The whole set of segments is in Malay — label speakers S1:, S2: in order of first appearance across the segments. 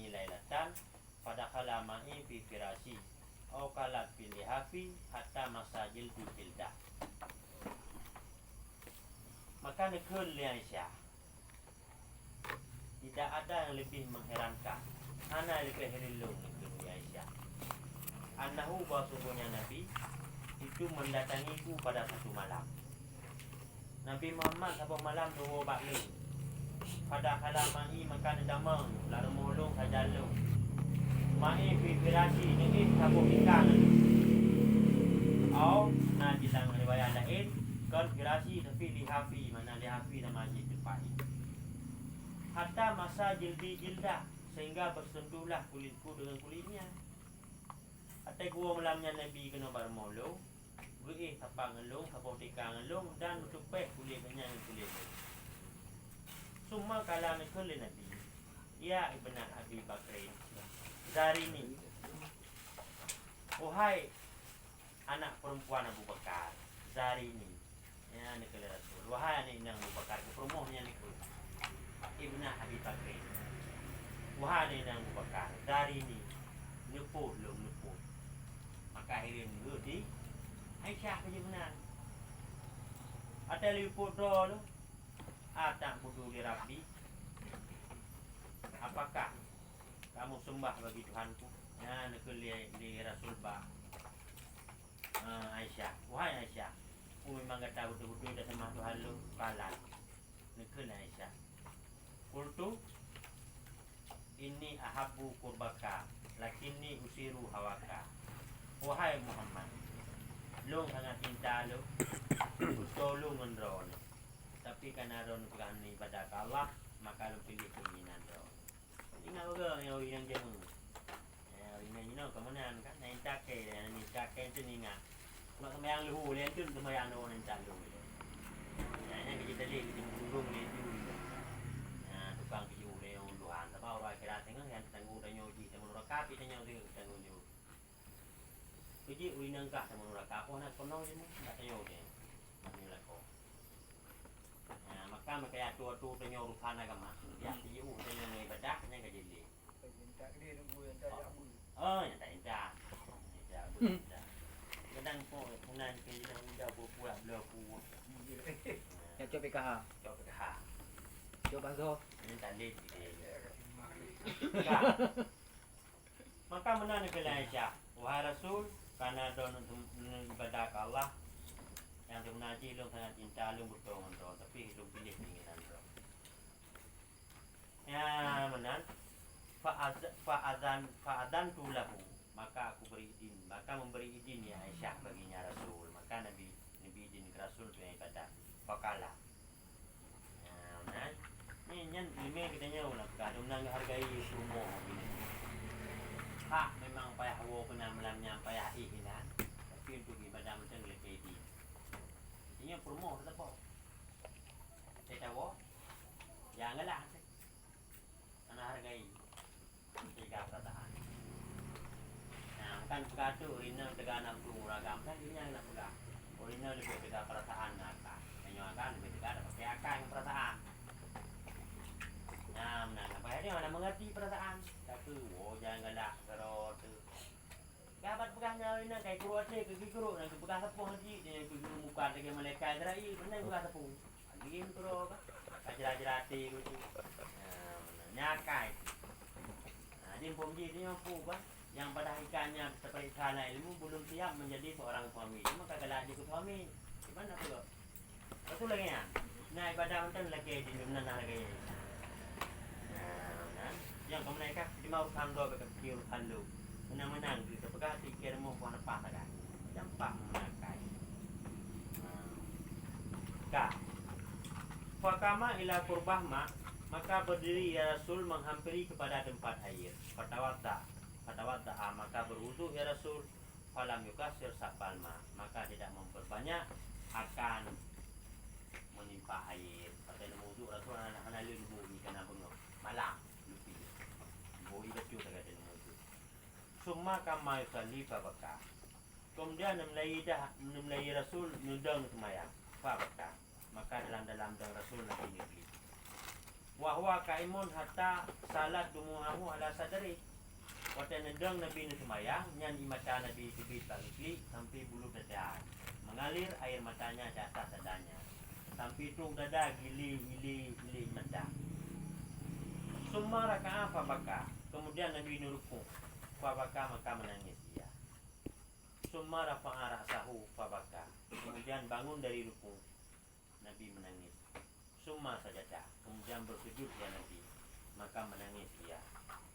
S1: atani lailatan fadakhala ma'i fi firasi au kalat fil lihafi hatta masajil di jildah. Maka nekul li Aisyah, tidak ada yang lebih mengherankan, ana lebih herilung nekul li Aisyah, annahu bahasanya Nabi itu mendatangiku pada satu malam. Nabi Muhammad satu malam dua bakle pada kalamai makan damang lalu mulung sajalu mai fi firasi ini sabo ikan au na bilang riwayat lain kan firasi tapi lihafi mana lihafi nama tempat hatta masa jildah sehingga bersentuhlah kulitku dengan kulitnya. Atai gua malamnya Nabi kena bermolo gue tapang ngelung tapau tika ngelung dan tupeh kulitnya yang kulit. Semua kalangan kulit Nabi ya Ibn Abi Bakrin dari ini, wahai anak perempuan Abu Bakar, dari ini ya ni kala Rasul, wahai anak inang Abu Bakar, kepromohnya ni ku Ibn Abi Bakrin, wahai anak inang Abu Bakar, dari ini nyupuh lu nyupuh. Maka akhirnya dulu di Aisyah kerja benar. Ada liput dulu, ada budu di Rabbi. Apakah kamu sembah bagi Tuhanku? Ya, nekul li Rasul ba. Aisyah, wahai Aisyah, aku memang tak tahu betul-betul dah sembah Tuhan lu kalah. Nekul Aisyah. Kultu ini ahabu kurbaka, lakini usiru hawaka. Wahai Muhammad, lu sangat cinta lu, tolong menron. Tapi karena ron berani pada Allah, maka lu pilih keinginan ron. Ingat juga yang jemu. Ini kemudian kan, yang cakai, yang ni cakai itu ingat. Mak sembahyang luhu, yang tu sembahyang orang yang calu. Yang kita lihat kita mengurung itu. Tukang kiu yang luhan, tapi orang kira tengah yang tangguh dan nyoji, tangguh rakapi dan nyoji tangguh nyoji. Jadi uinang kah sama nuraka aku nak kono je tak tahu je. Inilah ko. Maka makaya tu tanyo rupan agama. Ya tiu tanyo ni badak nya ka jeli.
S2: Tak dia nunggu yang tak abu.
S1: Ya tak indah. Kadang po punan ke dah buat bela pu.
S3: Ya coba PKH.
S1: Coba PKH.
S3: Coba zo.
S1: Ini tak leh dia. Maka mana nak Aisyah? Wahai Rasul, karena don ibadah ke Allah yang menaji lu sangat cinta lu bertolong don tapi lu pilih keinginan don ya menan fa'adzan tulahu maka aku beri izin maka memberi izin ya Aisyah baginya Rasul maka Nabi izin ke Rasul untuk ibadah fakala ya menan ni nyan lima kita nyaw nak kadang nang hargai semua ini memang payah wo kena melamnya payah ihinan tapi untuk ibadah macam lebih di ini promo tetap po saya tahu janganlah karena hargai tiga perkataan nah kan kata orina tegana tu ragam kan ini yang nak pula orina lebih tiga perkataan nak hanya akan lebih tiga ada pakai akan perkataan nah apa dia mana mengerti perasaan satu jangan galak kalau tu gabat pegahnya ini kayak kuat ni ke guru nak pegah tepung haji dia pergi muka dengan malaikat Israel benar pegah tepung lagi tu kajerat-jerati gitu nyakai dia pomji dia mampu kan yang pada ikannya seperti sana ilmu belum siap menjadi seorang suami maka galak jadi suami gimana tu betul lagi ya nah ibadah macam lagi di dunia lagi yang kamu naik di mau kando berkecil halu menang-menang kita pegang tikir mau buat apa tak jampak menakai kah fakama ila kurbah maka berdiri ya Rasul menghampiri kepada tempat air fatawadda maka berwudu ya Rasul falam yukasir sabal maka tidak memperbanyak akan menimpa air pada wudu Rasul anak-anak lu kena bengok malam boi betul tak ada itu. Semua kama yusalli fabaka. Kemudian memulai Rasul nudang semayang fabaka. Maka dalam Rasul Nabi ini. wa huwa kaimun hatta salat dumuahu ala sadri. Wata nedang Nabi ni semayang nyan di mata Nabi tibit bagi sampai bulu dada mengalir air matanya di atas dadanya sampai tung dada gili mata. Summa raka'a fa baka. Kemudian Nabi ini rukuk. Fa baka maka menangis dia. Summa rafa'a ra'sahu fa baka. Kemudian bangun dari rukuk. Nabi menangis. Summa sajadah. Kemudian bersujud dia Nabi. Maka menangis dia.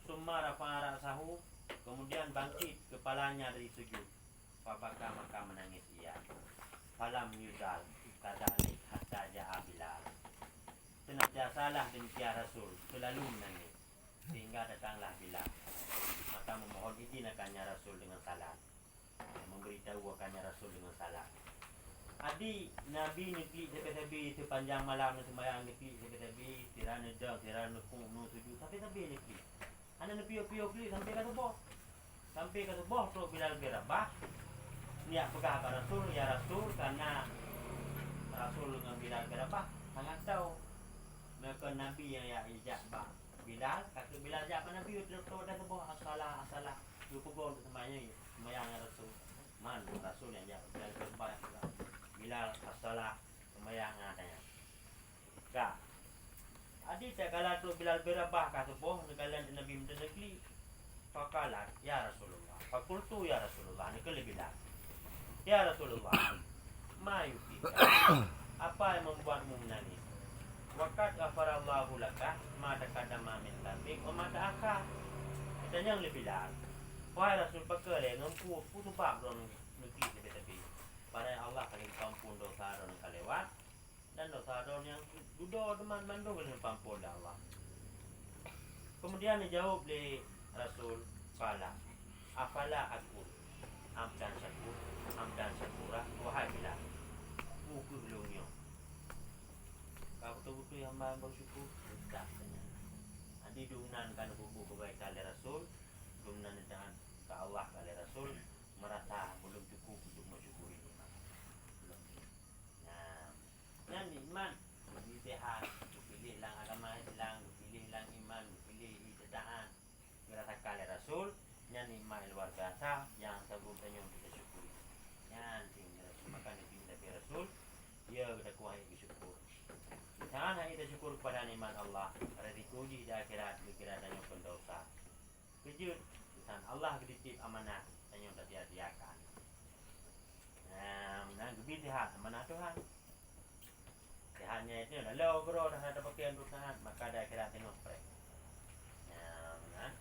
S1: Summa rafa'a ra'sahu. Kemudian bangkit kepalanya dari sujud. Fa baka maka menangis dia. Falam yuzal kadalik hatta ja'a Bilal. Senantiasalah demikian Rasul selalu menangis sehingga datanglah Bilal. Maka memohon izin akannya Rasul dengan salat, memberitahu akannya Rasul dengan salat. Adi Nabi negeri tepi-tepi sepanjang malam sembahyang negeri tepi-tepi tirana dah tirana kunu sujud tapi negeri. Ana nepi-nepi sampai ke subuh. Sampai ke subuh tu Bilal berabah. Niat pegah ke Rasul, ya Rasul, karena Rasul dengan Bilal berabah sangat tahu. Maka Nabi yang ijab bah Bilal, kata Bilal jawab Nabi tu dah subuh asalah tu pukul sembahyang Rasul. Man Rasul yang jawab Bilal sembahyang Bilal asalah sembahyang adanya. Kak. Adik tak kala tu Bilal berabah kata subuh negala Nabi mendekli. Faqalat ya Rasulullah. Faqultu ya Rasulullah ni kele Bilal. Ya Rasulullah. Ma yufika. Apa yang membuatmu menangis? Waqad ghafarallahu laka ma taqaddama min dhanbik wa ma ta'akhkhar. Ditanya oleh Bilal, wahai Rasul pakale ngampu putu bab don negeri tepi-tepi. Pada Allah akan ampun dosa don kalewat dan dosa don yang dudo deman mandung dengan ampun Allah. Kemudian dijawab oleh Rasul, qala afala aku amdan syakura wahai Bilal. Muku belumnya. Kau betul-betul yang maha bersyukur tak tanya. Adi dumnan kan buku kebaikan dari Rasul, dumnan dengan ke Allah kali Rasul merasa belum cukup untuk mensyukuri nikmat. Belum. Nah, yang iman dilihat, pilih lang agama Islam, pilih lang iman, pilih ibadah. Merasa kali Rasul, yang iman luar biasa yang sebutnya untuk syukuri. Yang tinggal makan dari Rasul, dia berkuah bersyukur. Jangan hanya syukur kepada nikmat Allah. Pada diuji di akhirat pikiran dan yang pendosa. Kejut, dan Allah dititip amanah dan yang tak diakan. Nah, gebitihat amanah Tuhan. Tuhannya itu lalu bro dah ada pakaian Tuhan maka di akhirat tengok prek. Nah,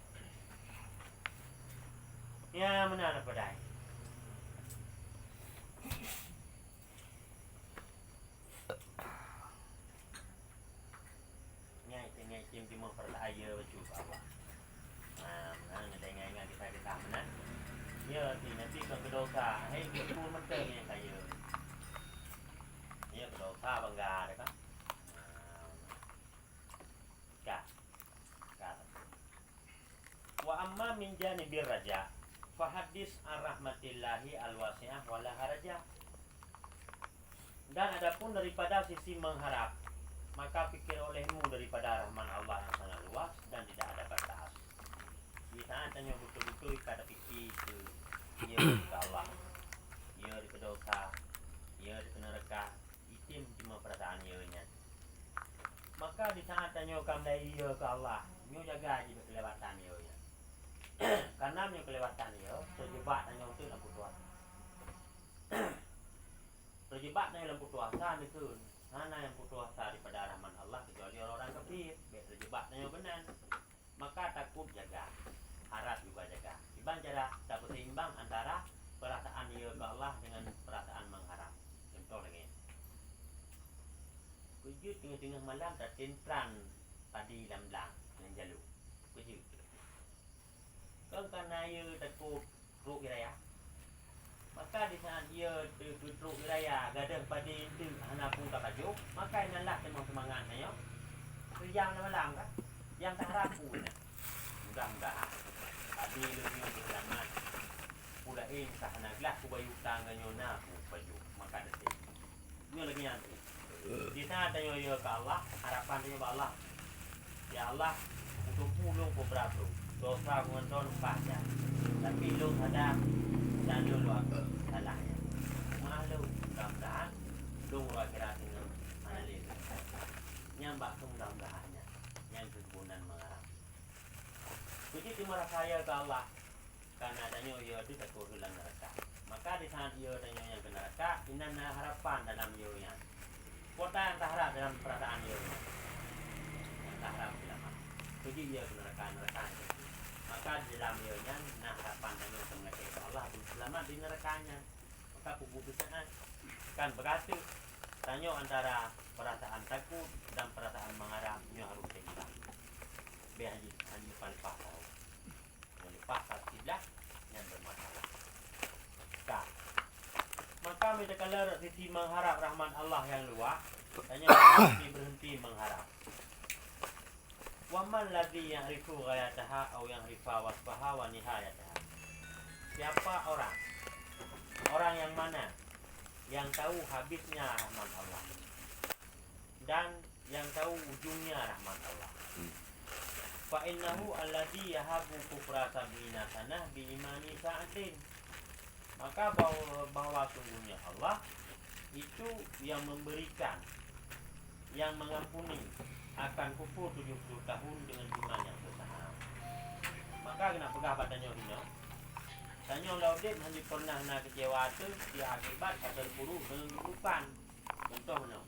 S1: ya mana pada. Tim timur percaya baju Allah. Ada ingat kita mana? Ya, nanti ke dosa. Hei, kita pun menteng yang kaya. Ya, dosa bangga dah kan? Kak. Wa amma min janibir raja. Fa hadis an rahmatillahi alwasi'ah wala haraja. Dan adapun daripada sisi mengharap, maka pikir olehmu daripada rahman Allah yang sangat luas dan tidak ada batas. Di saat tanya betul-betul kada fikir itu, ia ke Allah, ia di dosa, ia di neraka, itim cuma perasaan ianya. Maka di saat tanya kamu ia ke Allah, mu jaga je kelewatan ianya. Karena mu kelewatan ia, terjebak tanya itu dalam putuasa. Terjebak dalam putuasa itu. Mana yang putus asa daripada rahman Allah kecuali orang kafir, terjebak dengan benar. Maka takut jaga, harap juga jaga. Iban cara tak seimbang antara perasaan ia ke Allah dengan perasaan mengharap. Contoh lagi. Kujut tengah-tengah malam tak tentran padi lam-lam dengan jalur. Kujut. Kau karena ia takut ruk raya. Maka di saat dia duduk raya gadang pada itu anak pun tak tajuk, maka inalah memang semangatnya. Yang malam kan, yang tak harap pun. Mudah-mudahan. Tadi lebih untuk zaman. Pulain tak nak gelas kubayu tangannya nak baju maka detik. Ini lagi nanti. Di saat tanya ke Allah, harapan dia ke Allah. Ya Allah, untuk pulung beberapa dosa mengon baca. Tapi lu sadar dan lu luar salahnya. Malu mudah-mudahan lu akhirat dengan mana lagi. Nyambak mudah-mudahannya yang kebunan mengarah. Begitu merasa ke Allah karena adanya ia itu takut dalam neraka. Maka di saat ia adanya yang ke neraka, ini harapan dalam ia. Kota yang tak harap dalam perasaan ia. Yang tak harap dalam pergi ia ke neraka itu. Maka di dalam ia nah harapan dan yang mengakai Allah selamat di nerakanya. Maka keputusan kan berkata tanya antara perasaan takut dan perasaan mengharap yang harus kita. Biar hanya paling pasal. Yang pasal tidak yang bermasalah. Tak. Maka mereka kalau sisi mengharap rahmat Allah yang luas, hanya berhenti mengharap. Waman ladzi ya'rifu ghayataha atau yang rifa wasfaha wa nihayataha. Siapa orang? Orang yang mana? Yang tahu habisnya rahmat Allah dan yang tahu ujungnya rahmat Allah. Fa innahu alladzi yahabu kufra sabina sanah bi imani sa'atin. Maka bahwa sungguhnya Allah itu yang memberikan, yang mengampuni akan kufur 70 tahun dengan iman yang bersaham. Maka kena pegah badannya hina. Tanya laudet hanya pernah nak kecewa tu dia akibat pasal buruk dengan keburukan. Contoh mana?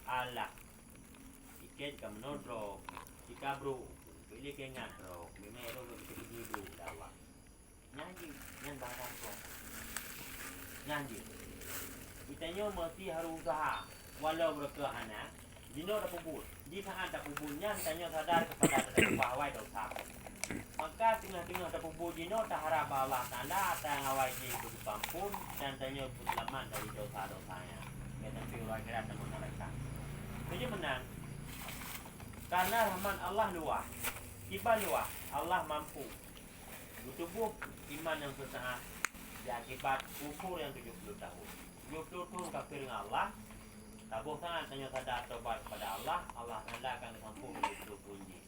S1: Allah iket ka menodro, ikabro, pilih kengat ro, memero pergi dulu dawa. Nyanyi nyan barang tu. Nyanyi. Kitanya mesti harus usaha walau berkehana. Dino dah pubul. Di saat dah pubulnya tanya sadar kepada bahwa dosa. Maka tengah-tengah tak pubul dino tak harap Allah Ta'ala tak ngawai dia berpampun dan tanya selamat dari dosa-dosanya. Kita pilih akhirat dan neraka. Jadi menang. Karena rahmat Allah luas. Kibar luas. Allah mampu. Bertubuh iman yang sesaat. Diakibat kufur yang 70 tahun. 70 tahun kafir dengan Allah. Tak bosan tanya sadar tobat kepada Allah. Allah Ta'ala akan disampung itu bunyi.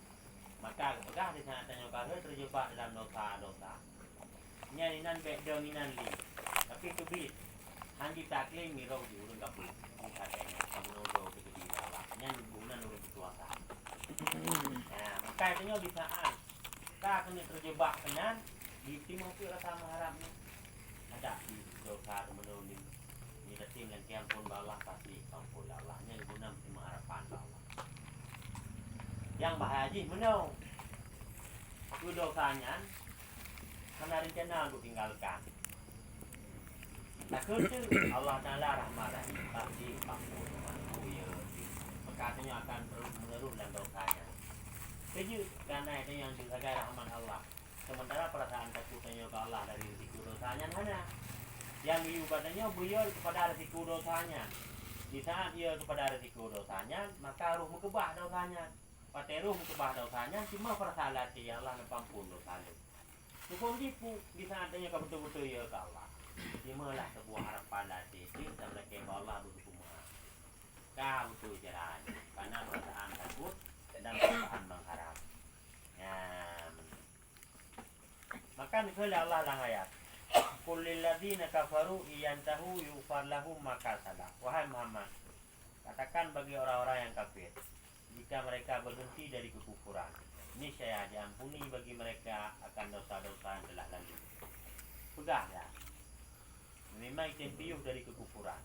S1: Maka apakah di sana tanya kafir terjebak dalam dosa-dosa. Nyarinan baik dominan li. Tapi kebit. Hanji taklim mirau di urung kapul. Katanya kamu nodo ke diri Allah. Nyan hubungan urung berkuasa. Nah, maka tanya di saat tak kena terjebak kenan di timur rasa mengharapnya. Ada di dosa menuruni. Ni datim dan kiampun Allah pasti kampun Allah. Nyan guna mesti mengharapan Allah. Yang bahagia menau itu dosanya karena rencana untuk tinggalkan. Tak kerja Allah Ta'ala rahmat rahim pasti kampun ya. Katanya akan terus menerus dalam dosanya. Kerja karena itu yang dijaga rahmat Allah. Sementara perasaan takutnya ke Allah dari risiko dosanya mana? Yang diubahnya beliau kepada risiko dosanya. Di saat ia kepada risiko dosanya, maka ruh mengubah dosanya. Pateruh mengubah dosanya, cuma perasaan dia Allah mengampun dosanya. Hukum tipu di saat dia betul-betul ia ke Allah. Timalah sebuah harapan latih dan mereka Allah berhukum. Kau betul jalan karena perasaan takut dan perasaan mengharap. Maka dikala Allah lang ayat. Qul lil ladzina kafaru iyantahu yughfar lahum ma kasalah. Wahai Muhammad, katakan bagi orang-orang yang kafir, jika mereka berhenti dari kekufuran, niscaya diampuni bagi mereka akan dosa-dosa yang telah lalu. Sudahlah. Memang tempiuh dari kekufuran.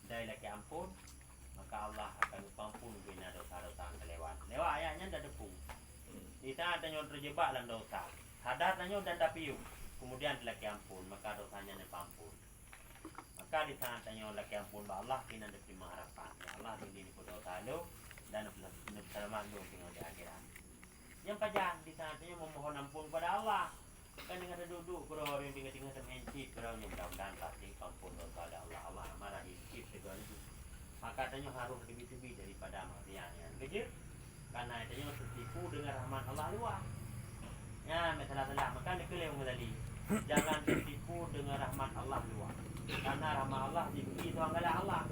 S1: Dari laki ampun, maka Allah akan mengampun bina dosa-dosa yang terlewat. Lewat ayatnya dah depung. Di saat tanya terjebak dalam dosa, sadar tanya dan tapiuh. Kemudian laki ampun, maka dosanya diampun. Maka di saat tanya laki ampun, Allah kena diterima harapan. Ya Allah ini pada dosa lu dan selamat lu tinggal di akhirat. Yang pajak di saat tanya memohon ampun kepada Allah. Kan dengan duduk beror yang tinggal-tinggal semencit beror yang mudah-mudahan pasti ampun dosa Allah. Allah marah hicip segala itu. Maka tanya harus lebih-lebih daripada maksiatnya. Begitu? Karena tanya tertipu dengan rahmat Allah luas. Ya, masalah-masalah. Maka dikeliling tadi. Jangan tertipu dengan rahmat Allah luas. Karena rahmat Allah diberi tuan kala Allah.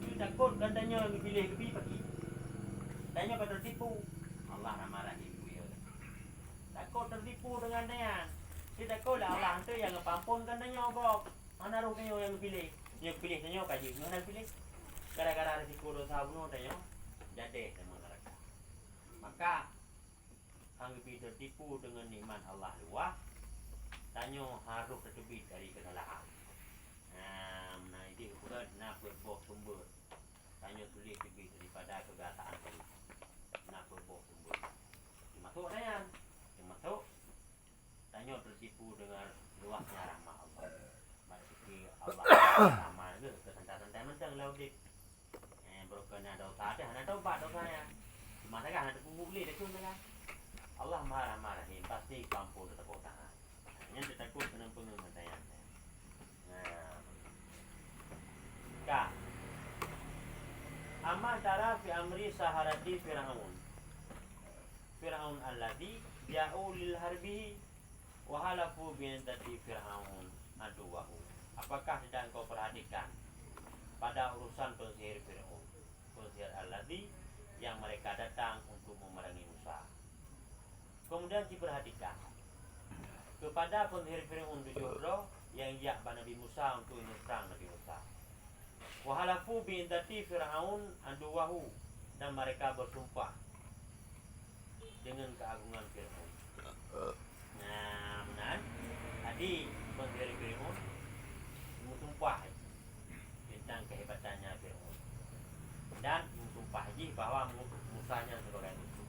S1: Itu takut katanya pilih lebih pagi. Tanya kau tertipu. Allah marah ibu ya. Takut tertipu dengan dia. Kita kau lah Allah tu yang ngepampunkan tanya kau. Mana rupanya yang pilih? Yang pilih tanya kaji. Mana pilih? Gara-gara risiko dosa bunuh tanya. Jadi sama neraka. Maka anggap tertipu dengan nikmat Allah luah. Tanya harus tertebih dari kesalahan. Nah ini bukan nak berbuat sumber. Tanya tulis lebih daripada kegataan tadi. Nak berbuat sumber. Masuk tanya. Masuk. Tanya tertipu dengan luasnya rahmat Allah. Maksudnya Allah rahmat ke kesantai-santai macam laudik. Berkena dosa ada, hanya taubat dosanya. Mana kan ada punguli dia tu kan. Allah marah-marah ni pasti kampung tetap tangan. Yang ditakut penempung mentayang. Ka. Amma tara fi amri saharati Fir'aun. Fir'aun alladhi ja'u lil harbi wa halafu bi antati Fir'aun aduwahu. Apakah sedang kau perhatikan pada urusan pensihir Fir'aun? Pensihir alladhi yang mereka datang untuk memerangi Musa. Kemudian diperhatikan kepada pensihir Fir'aun Jurro yang yakba Nabi Musa untuk menyerang Nabi Musa. Wahalafu bi'indati Fir'aun aduwahu, dan mereka bersumpah dengan keagungan Fir'aun. Nah, benar. Tadi pensihir Fir'aun bersumpah tentang kehebatannya Fir'aun dan bersumpah lagi bahwa Musanya sebagai musuh.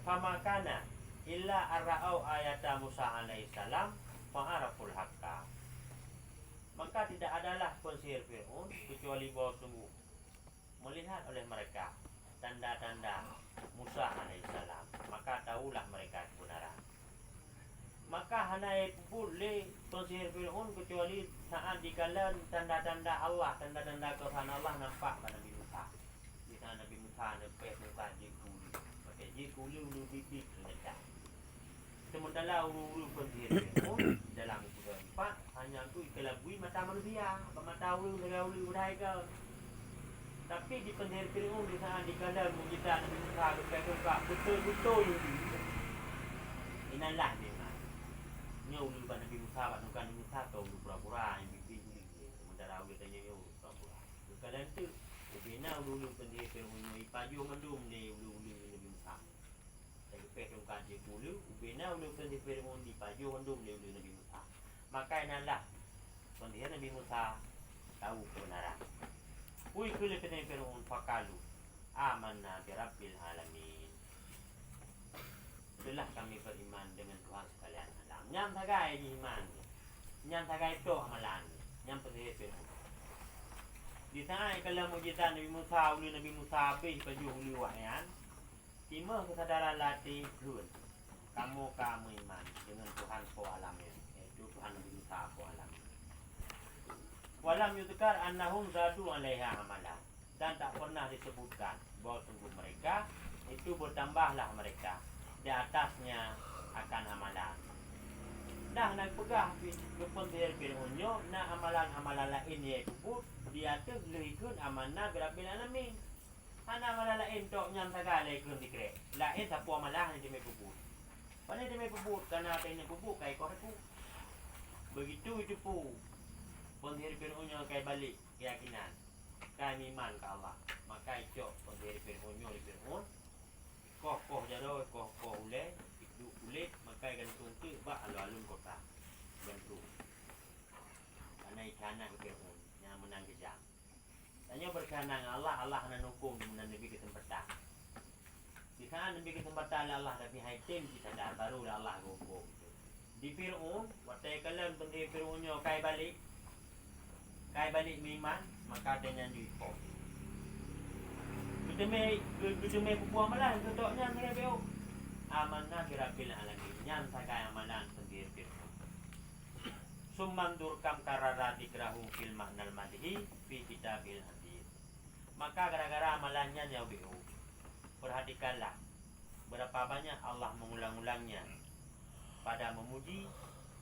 S1: Famakana illa arra'au ayata Musa alaihissalam fa'araful haqqa. Maka tidak adalah pensihir Fir'aun kecuali bahwa sungguh melihat oleh mereka tanda-tanda Musa alaihissalam, maka tahulah mereka kebenaran. Maka hanai boleh pensihir Fir'aun kecuali saat dikala tanda-tanda Allah, tanda-tanda Tuhan Allah nampak pada Nabi Musa. Di sana Nabi Musa nampak muka jikuli, pakai jikuli ulu bibik rendah. Sementara ulu pensihir Fir'aun dalam Surah 4 hanya tu kelabui mata manusia, mata ulu negara ulu mereka. Tapi di pensihir Fir'aun di sana dikala mujizat Nabi Musa berkata betul-betul ulu. Inilah dia. Ulu pada Nabi Musa, pada Nabi Musa kau ulu pura-pura yang bibik ulu. Sementara ulu tanya ulu pura-pura. Kalian tu bina ulu pensihir Fir'aun ipaju mendum ni ulu Nabi Musa. Saya pekong kaji ulu bina ulu pensihir Fir'aun ipaju mendum ni ulu Nabi Musa. Maka inilah pensihir Nabi Musa tahu kebenaran. Ui kule pensihir Fir'aun fakalu amanna bi rabbil alamin. Itulah kami beriman dengan Tuhan sekalian alam. Nyam tagai iman. Nyam tagai tu amalan. Nyam pensihir Fir'aun. Di sana kalau mujizat Nabi Musa, ulu Nabi Musa habis baju ulu wahyan. Timah kesadaran latih kun. Kamu iman dengan Tuhan po alam ya. Itu Tuhan Nabi Musa po alam. Walam yudkar annahum zadu alaiha amalan. Dan tak pernah disebutkan bahawa sungguh mereka itu bertambahlah mereka di atasnya akan amalan. Dah nak pegah ke pensihir Fir'aunnya, nak amalan-amalan lain iaitu dia tu lehikun amanah berabil alamin. Hana amalan lain tok nyam saga lehikun dikre. Lain siapa amalan yang dia kubur. Pada dia kubur kerana apa yang kubur kai kau aku. Begitu itu pun pensihir Fir'aunnya kai balik keyakinan. Kai iman ke Allah. Maka icok pensihir Fir'aunnya di Fir'aun. Koh jaro koh ule itu ulit maka gantung tu ba alun kota gantung karena ikana Fir'aun yang menang kejam tanya berkenaan Allah nak hukum dan Nabi kesempatan di sana Nabi kesempatan Allah tapi haitim kita dah baru Allah hukum di Fir'aun waktu kalian pendiri Fir'aunnya kai balik iman maka dengan dihukum. Kita mai pupuang malan contohnya saya beo. Amanah birabil alamin. Nyan sakai amalan sendiri Fir'aun. Summan durkam karara dikrahum fil maknal madhi fi kitabil hadis. Maka gara-gara amalannya ya beo. Perhatikanlah berapa banyak Allah mengulang-ulangnya pada memuji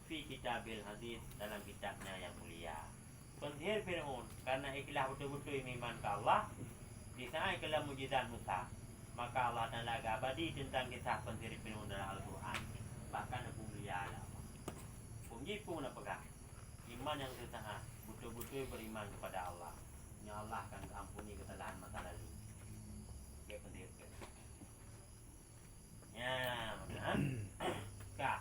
S1: fi kitabil hadis dalam kitabnya yang mulia. Pensihir Fir'aun karena ikhlas betul-betul iman ke Allah Disai kelam mujizat Musa. Maka Allah Ta'ala abadi tentang kisah pendiri penuh dalam Al-Quran. Bahkan aku mulia Allah. Pun nak pegang. Iman yang sesat, betul-betul beriman kepada Allah. Ya Allah akan ampuni kesalahan masa lalu. Dia pendiri. Ya, benar. Kak.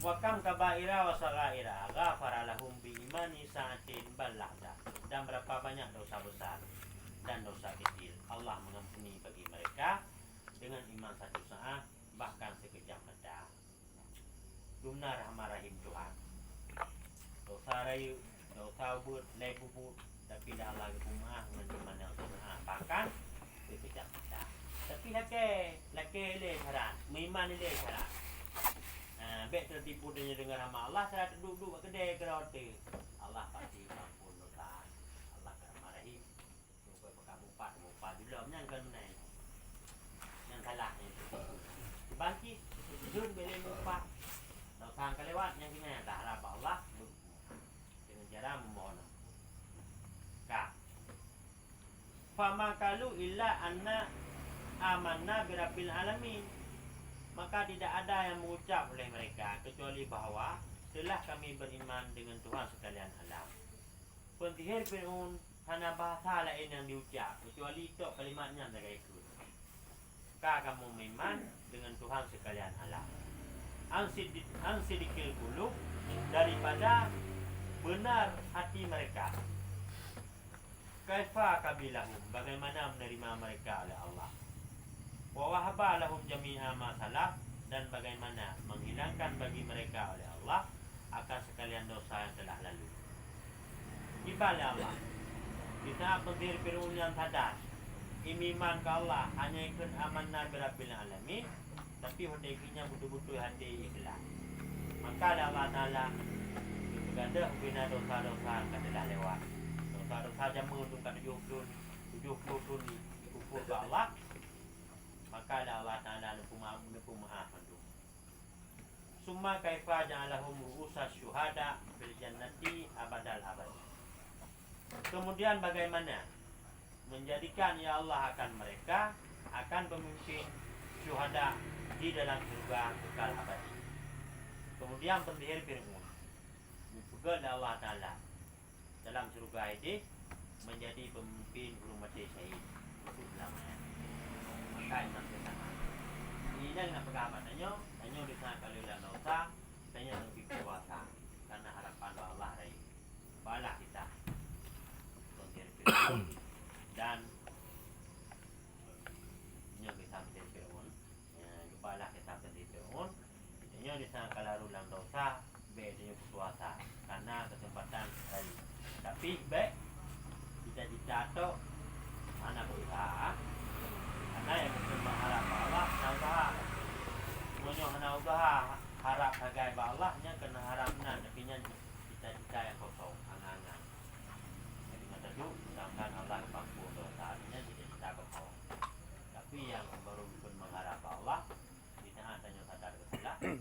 S1: Wa kam kabaira wa sagaira ghafara lahum bi imani sa'atin balagha. Dan berapa banyak dosa besar dan dosa kecil Allah mengampuni bagi mereka dengan iman satu saat bahkan sekejap mata. Dumna rahmah rahim Tuhan. Dosa rayu, dosa buat, lai bubut, tapi dah Allah rumah dengan iman yang saat bahkan sekejap mata. Tapi laki le cara, iman le cara. Baik tertipu dengan nama Allah, saya duduk kedai kereta. Allah pasti mampun dosa. Allah Rahman Rahim. Supaya buka dulu yang kan naik. Yang salah ni. Bangkit, jun boleh lupa. Dosa kelewat yang kena tak harap Allah dengan cara memohon. Kak. Fama kalu illa anna amanna birabbil alamin. Maka tidak ada yang mengucap oleh mereka kecuali bahawa telah kami beriman dengan Tuhan sekalian alam. Pentihir pun hanya bahasa lain yang diucap kecuali itu kalimatnya mereka ikut. Maka kamu beriman dengan Tuhan sekalian alam. Ansidikil qulub daripada benar hati mereka. Kaifa kabilahum, bagaimana menerima mereka oleh Allah. Wa wahaba lahum jami'a ma salaf, dan bagaimana menghilangkan bagi mereka oleh Allah akan sekalian dosa yang telah lalu. Ibal Allah. Kita pendiri firman yang sadar. Iman ke Allah hanya ikut amanah birabbil alamin, tapi hendaknya betul-betul hati ikhlas. Maka Allah Taala berkata bina dosa-dosa yang telah lewat. Dosa-dosa jamu untuk 70 ni kufur ke Allah. Maka Allah Ta'ala nupu maaf itu. Summa kaifa ja'alahum ru'usa syuhada fil jannati abadal abad. Kemudian bagaimana menjadikan ya Allah akan mereka akan pemimpin syuhada di dalam surga kekal abadi. Kemudian pendiri firman juga Allah Ta'ala dalam surga ini menjadi pemimpin umat syahid itu namanya. Maka iman bersama. Ini nak pegang tanya di sana kalau dalam dosa, tanya lebih kuasa karena harapan Allah rai. Balah kita. Dan nyo kita berfirman. Ya, balah kita berfirman. Tanya di sana kalau dalam dosa, bedanya kuasa karena kesempatan rai. Tapi baik kita dicatat anak usaha. Karena yang kita mengharap Allah, usaha menyoh usaha harap hagai Allah nya kena harapna tapi nya cita-cita yang kosong angan-angan. Jadi mata tu sedangkan Allah mampu dosa nya cita-cita kosong. Tapi yang baru pun mengharap Allah kita hanya sadar kesalahan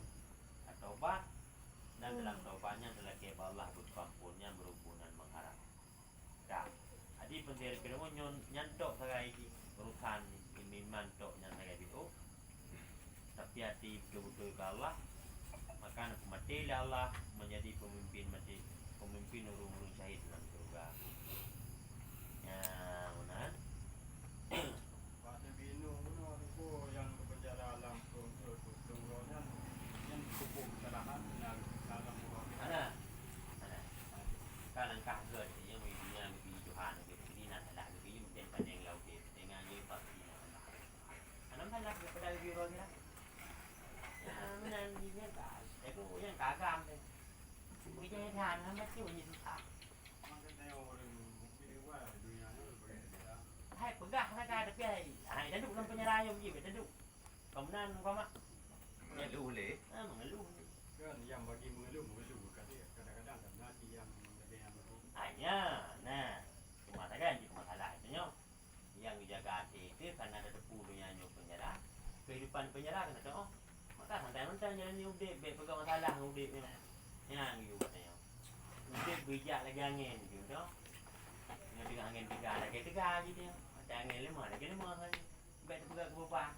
S1: atau taubat dan dalam taubatnya adalah ke Allah berpampunnya berhubungan mengharap. Dah. Jadi pendiri firman nyantok sagai urusan iman tok yang saya itu. Tapi hati betul-betul ke Allah, maka nak mati Allah menjadi pemimpin mati, pemimpin urung-urung syahid dalam surga. Ya, benar.
S2: Pasal binu tu yang berbicara dalam surga yang cukup kesalahan dalam
S1: Ada. Kalau kahgar yang begini Tuhan begini nak salah begini mungkin pandang laut dengan dia pasti. Anam salah daripada biro ni lah. Menan dia tak. Aku yang kagam ni. Kita than nó mất cái nhìn thật. Hai pegang nak ada kai. Hai tanduk dalam penyerah yang begini tanduk. Kemudian kau mak.
S3: Mengeluh le.
S1: Mengeluh.
S2: Kan yang bagi mengeluh kadang-kadang karena yang ada yang
S1: Hanya, nah, cuma saja yang masalah itu nyo. Yang dijaga hati itu karena ada depu dunia nyo penyerah. Kehidupan penyerah kena tahu. Maka santai mental jalan ni udik, pegang masalah udik ni. Yang you katanya. Udik bijak lagi angin gitu. Dengan angin 3 ada kayak 3 gitu ya. Ada angin 5 ada kayak 5 kan. Baik pegang ke bawah.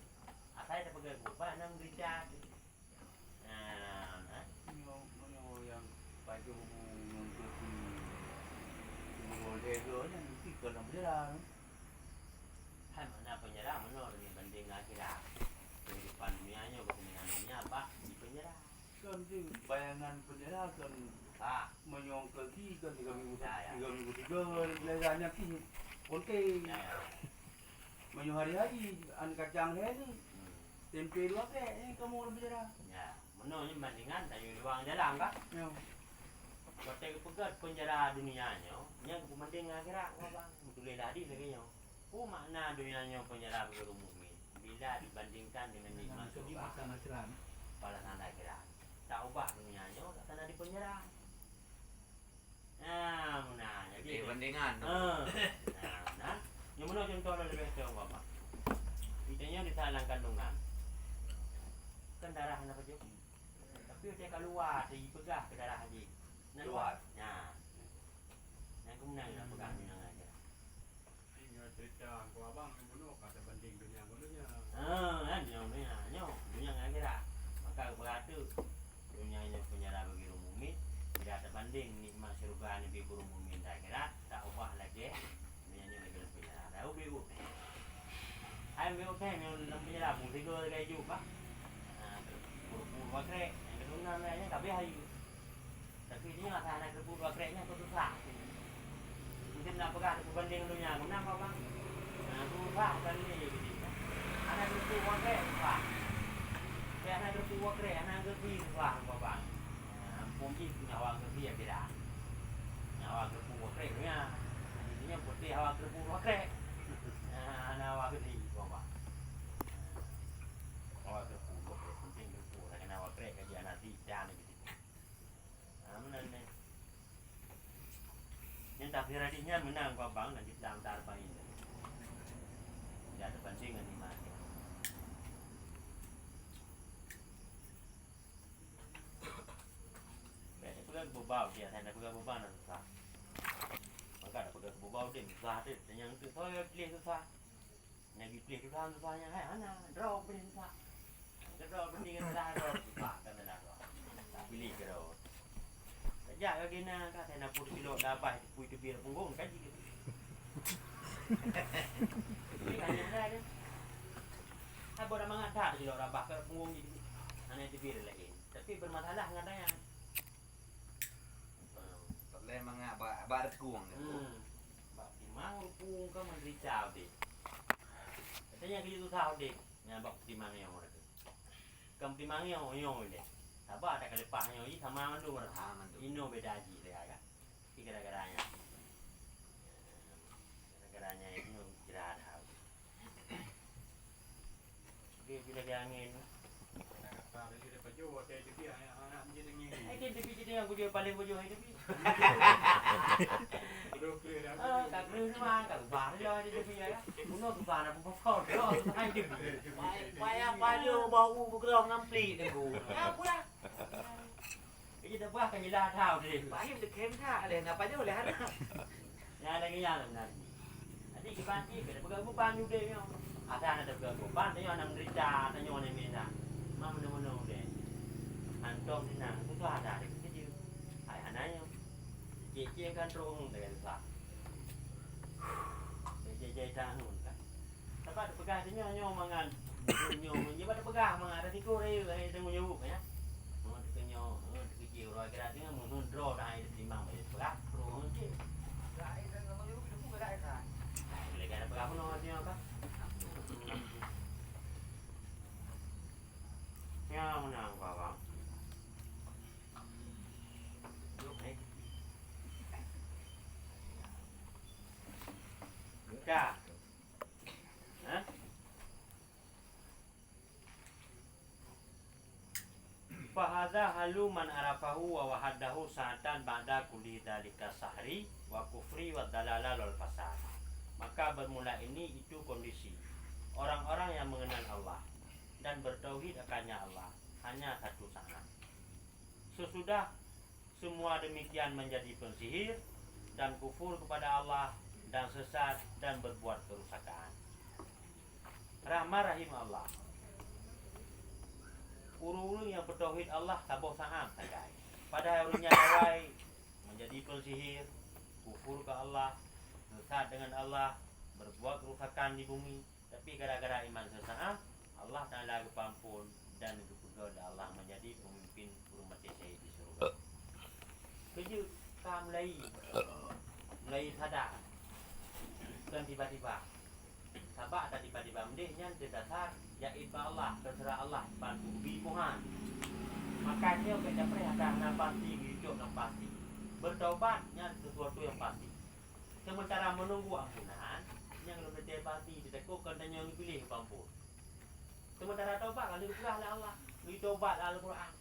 S1: Saya ada pegang ke bawah 6 derita. Nah,
S4: yang baju mengikuti model nanti kalau berjalan
S1: hai mana penyerah menurut ini banding akhirat. Kehidupan dunianya kepentingan dunia apa? Di penyerah.
S4: kan sih bayangan penyerah kan menyongkel kan 3 minggu 3 belajarnya sih oke menyu hari-hari an kacang ini tempe 2 ini kamu berjalan
S1: Ya, menurut ini bandingan dari luang jalan kan?
S4: ya
S1: Waktu pegat penjara dunianya, yang kepenting akhirat bang, betul tadi lagi makna dunianya penjara berumumi bila dibandingkan dengan nikmat surga pada tanda akhirat. Tak ubah dunianya, tak tanda di penjara. Nah, jadi
S3: bandingan.
S1: nah, yang mana contoh lebih tahu bapak? Idenya di dalam kandungan, kan darah anak kecil, tapi dia keluar, dia pegah ke darah haji. Keluar. Nah, yang kemudian nak pegang minang aja.
S2: Tinggal cerita gua abang yang bunuh kata banding dunia bunuhnya.
S1: Dunia akhirat. Maka berarti dunianya penjara bagi umumin tidak terbanding nikmat surga ni bagi umumin akhirat tak ubah lagi dunianya bagi penjara. Tahu biu. Hai biu teh yang penjara pun 3 kayak juga. Pur bakrek yang kedua namanya kabeh hayu. Tapi ini nggak tahan ke pur bakreknya tu susah. Mungkin nak pegang berbanding dunia, kenapa bang? Nah, susah kan ini jadi. Anak itu bakrek susah. Kayak anak itu bakrek, anak itu susah bang. Mungkin nyawa kerja ya tidak. Nyawa kerja bakreknya. Intinya putih awak kerja bakrek. Anak awak kerja bang. Awak kerja bakrek, penting kerja. Karena awak kerja kerja nanti jangan gitu. Yang takdirnya menang Pak Bang nanti dalam tarpa ini. Tidak ada bandingan di mana. Biasa pegang bebau dia, saya pegang bebau nanti susah. Maka ada pegang bebau dia susah tu, yang tu saya pilih susah. Nagi pilih susahnya, anak draw pilih susah. Draw bandingan susah kan dah. Tak pilih draw. Ya, lagi nak saya nak putih kilo dapat putih biar punggung kan gitu. Ini kan yang ada. Hai bodoh mangat tak kilo dapat ke punggung gitu. Hanya itu biar lagi. Tapi bermasalah dengan saya.
S3: Boleh mangga barat kuang.
S1: Bak timang pung ke menderita deh. Katanya gitu tahu deh. Nyabak timang yang orang tu. Kam timang yang oyong deh. Apa ada kelepahnya ini sama mandu mereka. Ino beda aja deh agak. Ini gara-garanya. Gara-garanya ini jerat hal. Dia bila dia angin.
S2: Kata dia dapat jual dia dia anak jadi ni.
S1: Dia jadi yang dia paling bodoh itu.
S2: Bodoh dia.
S1: Tak perlu semua tak bar dia dia ya. Bunuh tu bar aku pasal dia hai dia. Payah payah bau bergerong ngampli dia gua. Apa lah? Cái đó quá cái gì la thao thì
S3: Bahim de kem tha le ngapa je oleh anak.
S1: nhà đây cái nhà làm này thì cái ban chi cái bữa ban nhiêu đêm không ada ada bữa ban đấy nằm đi trà nó nhon này mình là mà mình đâu để hàng trong thì nàng cũng có ada cái gì phải anh ấy không chị chiên can trung để làm để trang luôn cả tapi ada pegang thì nyo mangan nyo như bắt pegang mangan ada tiku đây temu nyu ya mau dikenyo chiều rồi cái đó tiếng mình rô đây thì mang về gấp luôn chứ
S3: Gai dan ngomong itu pun gai kan.
S1: lấy cái đó gấp nó chứ apa nha mình nào vào lúc này cả hả Fahadha halu man arafahu wa wahadahu sa'atan ba'da kulli dhalika sahri wa kufri wa dalala wal fasad. Maka bermula ini itu kondisi orang-orang yang mengenal Allah dan bertauhid akannya Allah hanya satu saat. Sesudah semua demikian menjadi pensihir dan kufur kepada Allah dan sesat dan berbuat kerusakan. Rahmah rahim Allah. Uru-uru yang bertauhid Allah tabah saham sagai. Padahal urunya awai menjadi pensihir, kufur ke Allah, sesat dengan Allah, berbuat kerusakan di bumi. Tapi gara-gara iman sesat, Allah Ta'ala kepampun dan juga Allah menjadi pemimpin umat syahid di surga. Kerja kah mulai sadar dan tiba-tiba sabak tak tiba-tiba mendihnya dasar yaitu Allah terserah Allah bantu bimuhan makanya kita perhatian yang pasti hidup yang pasti bertaubatnya sesuatu yang pasti sementara menunggu ampunan yang lebih pasti ditekukkan dan yang dipilih pampun sementara taubat kalau diperah Allah ditaubat Al-Quran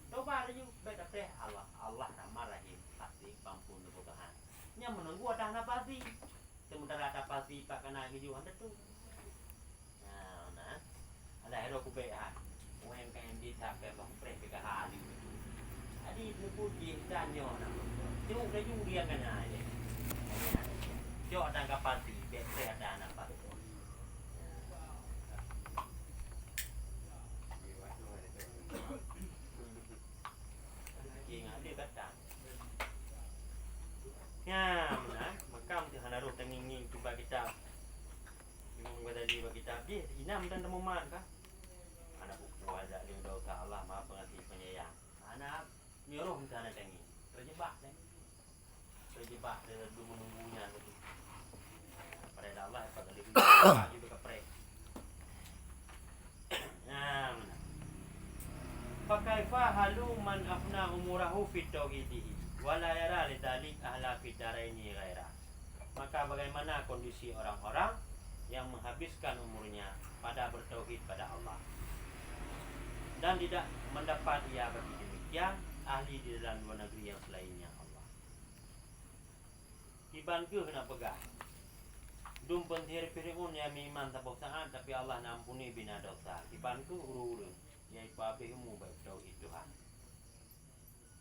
S1: taubat aja baik teh Allah Rahman Rahim pasti pampun kebutuhan yang menunggu ada pasti sementara ada pasti tak kena hidup anda tu nah ada hero kubehan UMKM di sampai mengpreh ke hari tadi puji dan nyona cuma dah jung dia kena aja jo dan kapasi betre ada apa ya, benar. Makam tu hana roh tenging cuba kita. Memang bagi kita dia inam dan temuman kah? Anak buku ada dia dosa Allah Maha Pengasih Penyayang. Anak nyuruh kita nak tenging. Terjebak kan? Terjebak dia dulu menunggunya tu. Pada Allah pada dia juga kepre. Ya, benar. Fakaifa halu man afna umurahu fit tauhidihi wala yara lidalik ahla fid daraini ghaira. Maka bagaimana kondisi orang-orang yang menghabiskan umurnya pada bertauhid pada Allah dan tidak mendapat ia bagi demikian ahli di dalam dua negeri yang selainnya Allah. Iban ke nak pegang dum penthir Fir'aun yang iman tabok saat tapi Allah nampuni bina dosa. Iban ke uru-uru yaitu abihmu baik tauhid Tuhan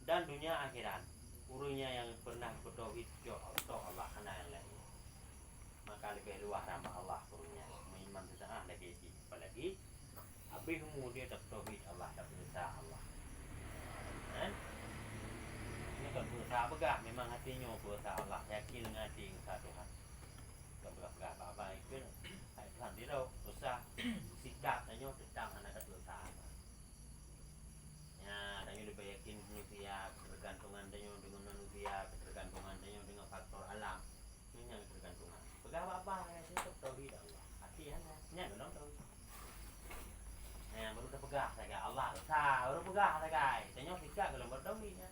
S1: dan dunia akhirat urunya yang pernah bertauhid kepada Allah karena yang lain maka lebih luas rahmat Allah urunya mengiman sesaat lagi apalagi abihmu dia tak bertauhid Allah tak berusaha Allah kan ini kan berusaha begah memang hatinya berusaha Allah yakin dengan hati usaha Tuhan tak begah apa-apa itu Tuhan dia tahu usaha sikap tanya tentang anak berusaha ya tanya lebih yakin manusia ketergantungan tanya dengan manusia ketergantungan tanya dengan faktor alam ini yang ketergantungan pegang apa ya itu tauhid Allah hati nya dong tahu baru terpegang saya Allah sah baru pegang saya tanya sikap kalau bertauhid ya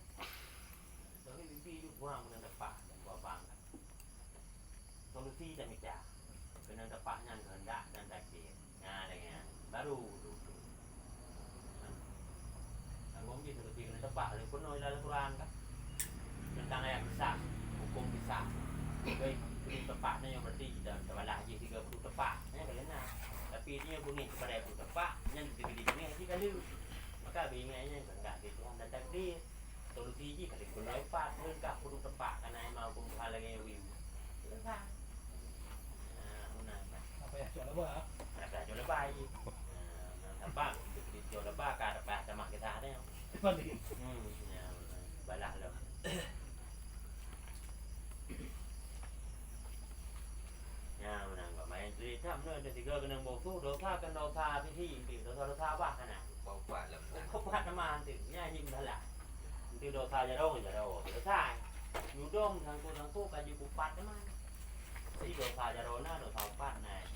S1: tauhid bibi juga kurang dengan tepat dan buang solusi dan mikir kena tepatnya kehendak dan takdir nah dengan baru ngomong gitu seperti kena tepat oleh penuh dalam Quran kan tentang ayat besar hukum besar baik tepatnya yang berarti kita terbalah je 30 tepat kerana tapi dia bunyi kepada itu tepat yang diberi ini haji kali maka bingainya enggak gitu dan takdir solusi je kali penuh tepat enggak perlu tepat karena mau hukum hal lagi yang win kan
S2: apa ya jual apa
S1: apa jual bayi tepat jual bakar apa sama kita ada yang
S2: balik
S1: ya balah lo ya menang enggak main cerita mana ada tiga kena bosu dosa kan dosa sisi itu dosa apa kan
S3: Bau kuat lah.
S1: kau buat nama nanti nyanyi balah itu dosa jauh dosa nyudom sangku kaji kupat teman jadi dosa jarona dosa kupat naik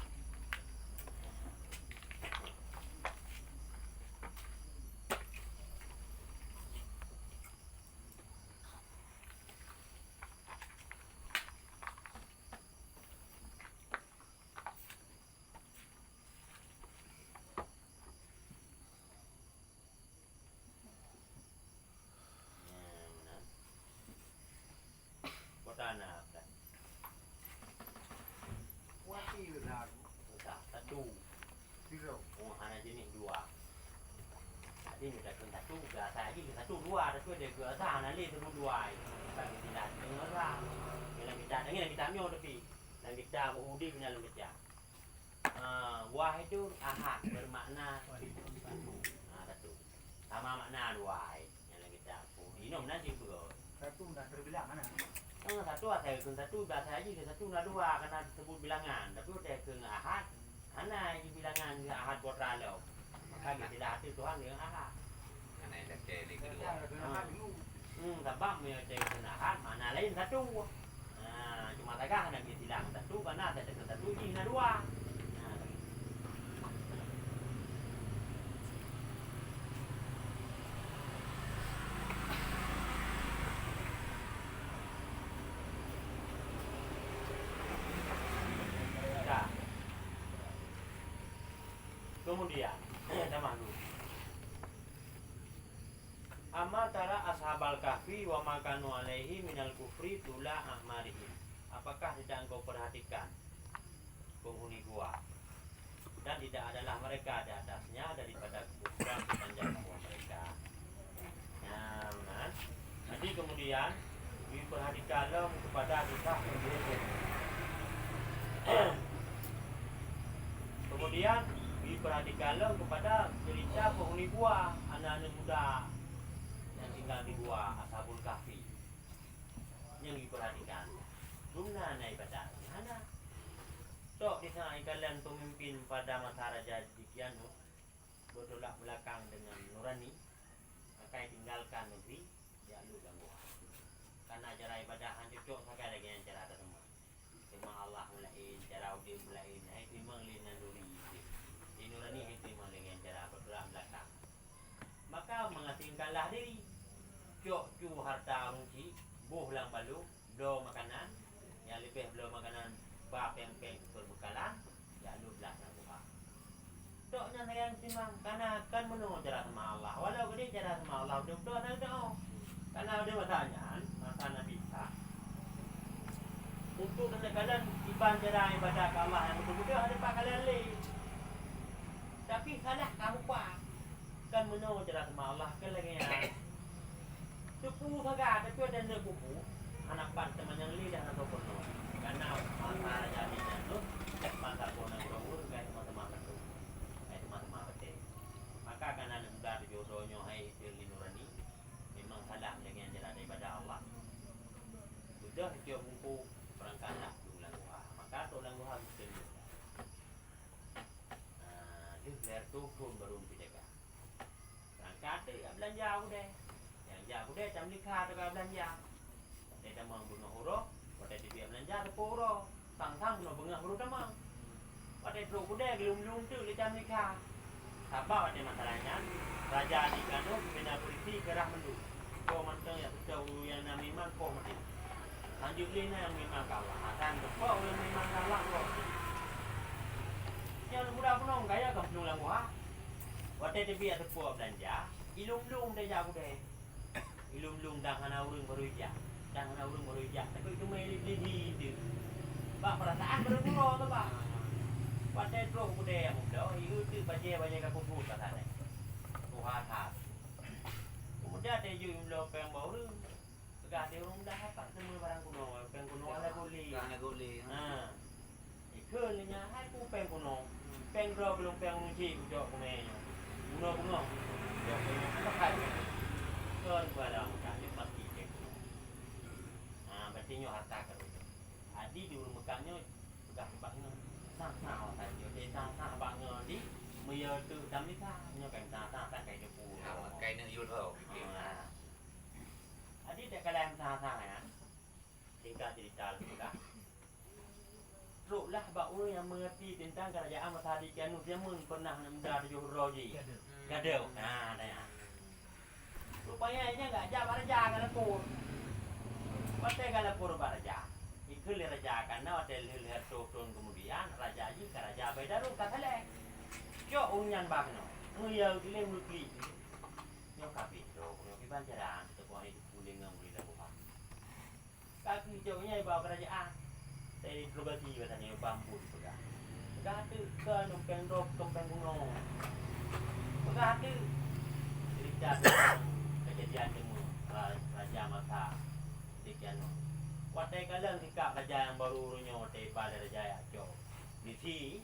S1: tanah kan
S3: Wati benar.
S1: besar satu
S3: Tiga.
S1: oh hanya jenis dua tadi sudah satu biasa lagi satu dua ada tu dia ke sana ni tu dua bagi tidak dengar orang bila kecak dengan kita nyo tapi dan kita udi punya lu kecak. Wah itu ahad bermakna satu. Sama makna dua yang kita ini nasi bro.
S3: Satu dah terbilang mana?
S1: Satu ada ke satu bahasa aja satu na dua karena disebut bilangan tapi udah ke ahad ana bilangan ahad botralo maka tidak hati Tuhan dengan ahad
S3: Karena ada kali kedua.
S1: sebab menyebut ahad mana lain satu cuma tagah ada bilang satu karena ada satu ini na dua kemudian sama dulu. Amma tara ashabal kahfi wa makanu alaihi minal kufri tula ahmarihim. Apakah tidak engkau perhatikan penghuni gua dan tidak adalah mereka di atasnya daripada kekufuran sepanjang umur mereka. Nah, benar. Nanti kemudian diperhatikanlah kepada kisah yang kemudian diperhatikanlah kepada cerita penghuni gua, anak-anak muda yang tinggal di gua Ashabul Kahfi yang diperhatikan. Guna naik pada mana? Tok di sana kalian pemimpin pada masa Raja Dikyanus bertolak belakang dengan nurani, maka tinggalkan negeri ya lu ganggu. Karena cara ibadah cocok sekali dengan cara teman. Cuma Allah mulain cara dia mulain, hai memang lina nuri. Nurani itu memang dengan cara bertolak belakang. Maka mengasingkanlah diri. Cok cu harta runci, buh lang balu, do makanan, yang lebih belum makanan bab yang berbekalan, ya lu belakang buah. Toknya saya timang karena kan menunggu cara sama Allah. Walau gede cara sama Allah betul ada doa. Karena ada masanya, masa Nabi Isa. Untuk kalian ibadah ke Allah yang betul-betul ada pak kalian lain. Tapi salah kamu pak kan menunggu cara sama Allah kan lagi ya. Sepuh saga tapi ada nak buku anak pan teman yang lidah anak penuh karena masa jadi itu masa pun yang berumur kayak teman-teman itu kayak teman-teman betul maka karena muda jodohnya hai firli nurani memang salah dengan jalan ibadah Allah sudah dia buku berangkatlah ulang gua maka ulang gua mungkin dia biar turun baru dijaga berangkat ya belanja udah jauh deh jam nikah tu kalau belanja. Dia demang bunga huruf, pada dia belanja tu huruf. Sang-sang bunga bunga huruf demang. Pada teruk deh gelum-gelum tu di jam nikah. Sabar ada masalahnya. Raja di Kano bina polisi kerah mendu. Kau manteng ya betul yang nama memang kau mati. Lanjut lina yang memang kalah. Akan kau yang memang kalah kau. Yang muda punong gaya kau punong lang wah. Pada dia tu puas belanja. Ilum-lum dia jauh deh. Ilum-lum dah hana urung baru ijak. Dah hana urung baru ijak. Tapi itu melih-lih itu. Pak perasaan bergurau tu pak. Pada teruk budaya muda. Itu baca-baca kapuput katanya. Tuhan. Kemudian ada juga yang yang baru. Tegak ada orang dah dapat semua barang kuno. Peng kuno ada guli.
S3: Ada guli.
S1: Ikulnya hai ku peng kuno. Peng bro belum peng uji kujok kumenya. Bunga-bunga. Jok kumenya pakai. Kan barang kali mati cek. Berarti nyo harta kan itu. Adi di rumah kanyo sudah baknya sang-sang kan yo de sang-sang baknya di meyo tu dam nikah nyo kan sang-sang tak kayak depu.
S3: Cái nó yêu thầu.
S1: Adi tak kalam sang-sang ya. Tinggal cerita sudah. Ruklah bau yang mengerti tentang kerajaan masa di Kanu dia pernah muda di Roji. Gadeu. Nah, dah. Rupanya ini enggak jawab raja kan pur. Pate kalau pur raja. Ikut raja karena ada lihat turun kemudian raja ini ke raja Baidaru katale. Yo unyan bagno. Nguyau dile mukli. Yo kapito, yo pibanjaran tu kau itu puling ngam di dalam. Kaki jauhnya bawa kerajaan. Dari globasi katanya bambu juga. Gatu ke numpeng rok tumpeng gunung. Gatu. Cerita kejadian demo raja masa Dikyanus. Watai kalian sikap raja yang baru nyote pada raja Yaco. Di sini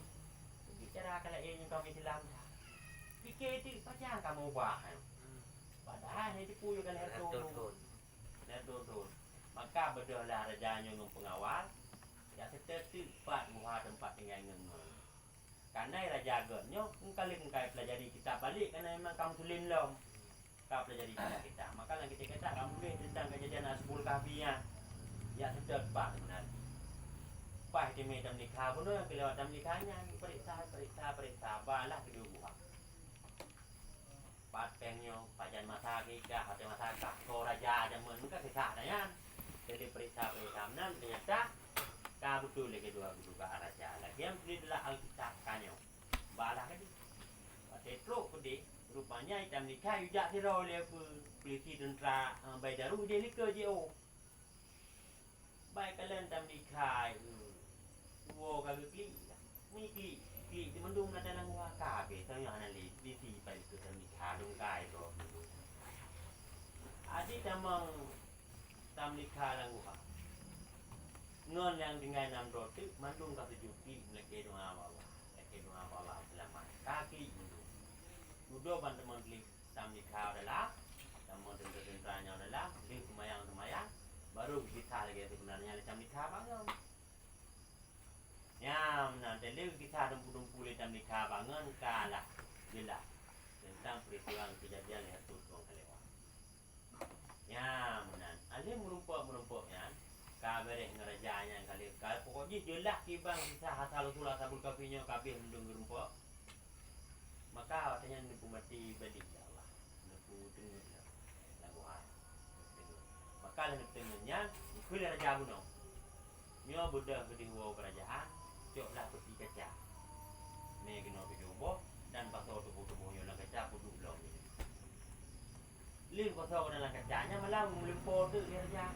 S1: bicara kalau ini kami Islam. Fikir itu macam kamu buat. Padahal ini punya kalian turun. Dan turun. Maka berdoalah rajanya dengan pengawal. Ya setempat muha tempat tinggal dengan. Karena raja agaknya kali pelajari kita balik karena memang kamu sulim lom. Kau pelajari kita. Maka yang kita kata kamu boleh tentang kejadian Asbul Kahfinya. Ya setempat sebenarnya. Pas di medan nikah pun yang kelewatan nikahnya periksa balah kedua buah. Patengnya pajan masa nikah atau masa kah so raja jaman muka kisah nanya. Jadi periksa nan ternyata kah betul lagi kedua raja lagi yang adalah Alkitab kanyo. Balah kan. Patetro pudi rupanya hitam nikah juga dirol oleh polisi tentara Baidaru dia likah JO. Baik kalian tam nikah wo kagak kli ni kli di mendung na dalang wa ka ke tanya anali di si pa itu tam nikah dong kai to adi tamang tam nikah lang wa ngon yang dengan nam roti mandung ka sejuti leke dong awal selamat kaki udo ban teman kli tam nikah adalah teman tentranya adalah di semayang baru kita lagi sebenarnya tam nikah bangun Nyam nanti lagi kita dumpu-dumpu le tam nikah bangun kalah jelas tentang peristiwa kejadian yang tutung kelewat. Nyam nan alim merumpuk-merumpuknya kabeh ngerajanya kali pokoknya jelas kibang bisa hasal usulah sabul kafinya kabeh mendung merumpuk. Maka katanya nipu mati balik ya Allah. Nipu tengah lagu ai. Maka nipu tengahnya kuil raja buno. Nyo budak gede wo kerajaan coklah peti kaca. Ni kena pergi ubah dan pasal tubuh-tubuhnya dalam kaca pun belum. Lin pasal dalam kacanya malah melimpor tu dia saja.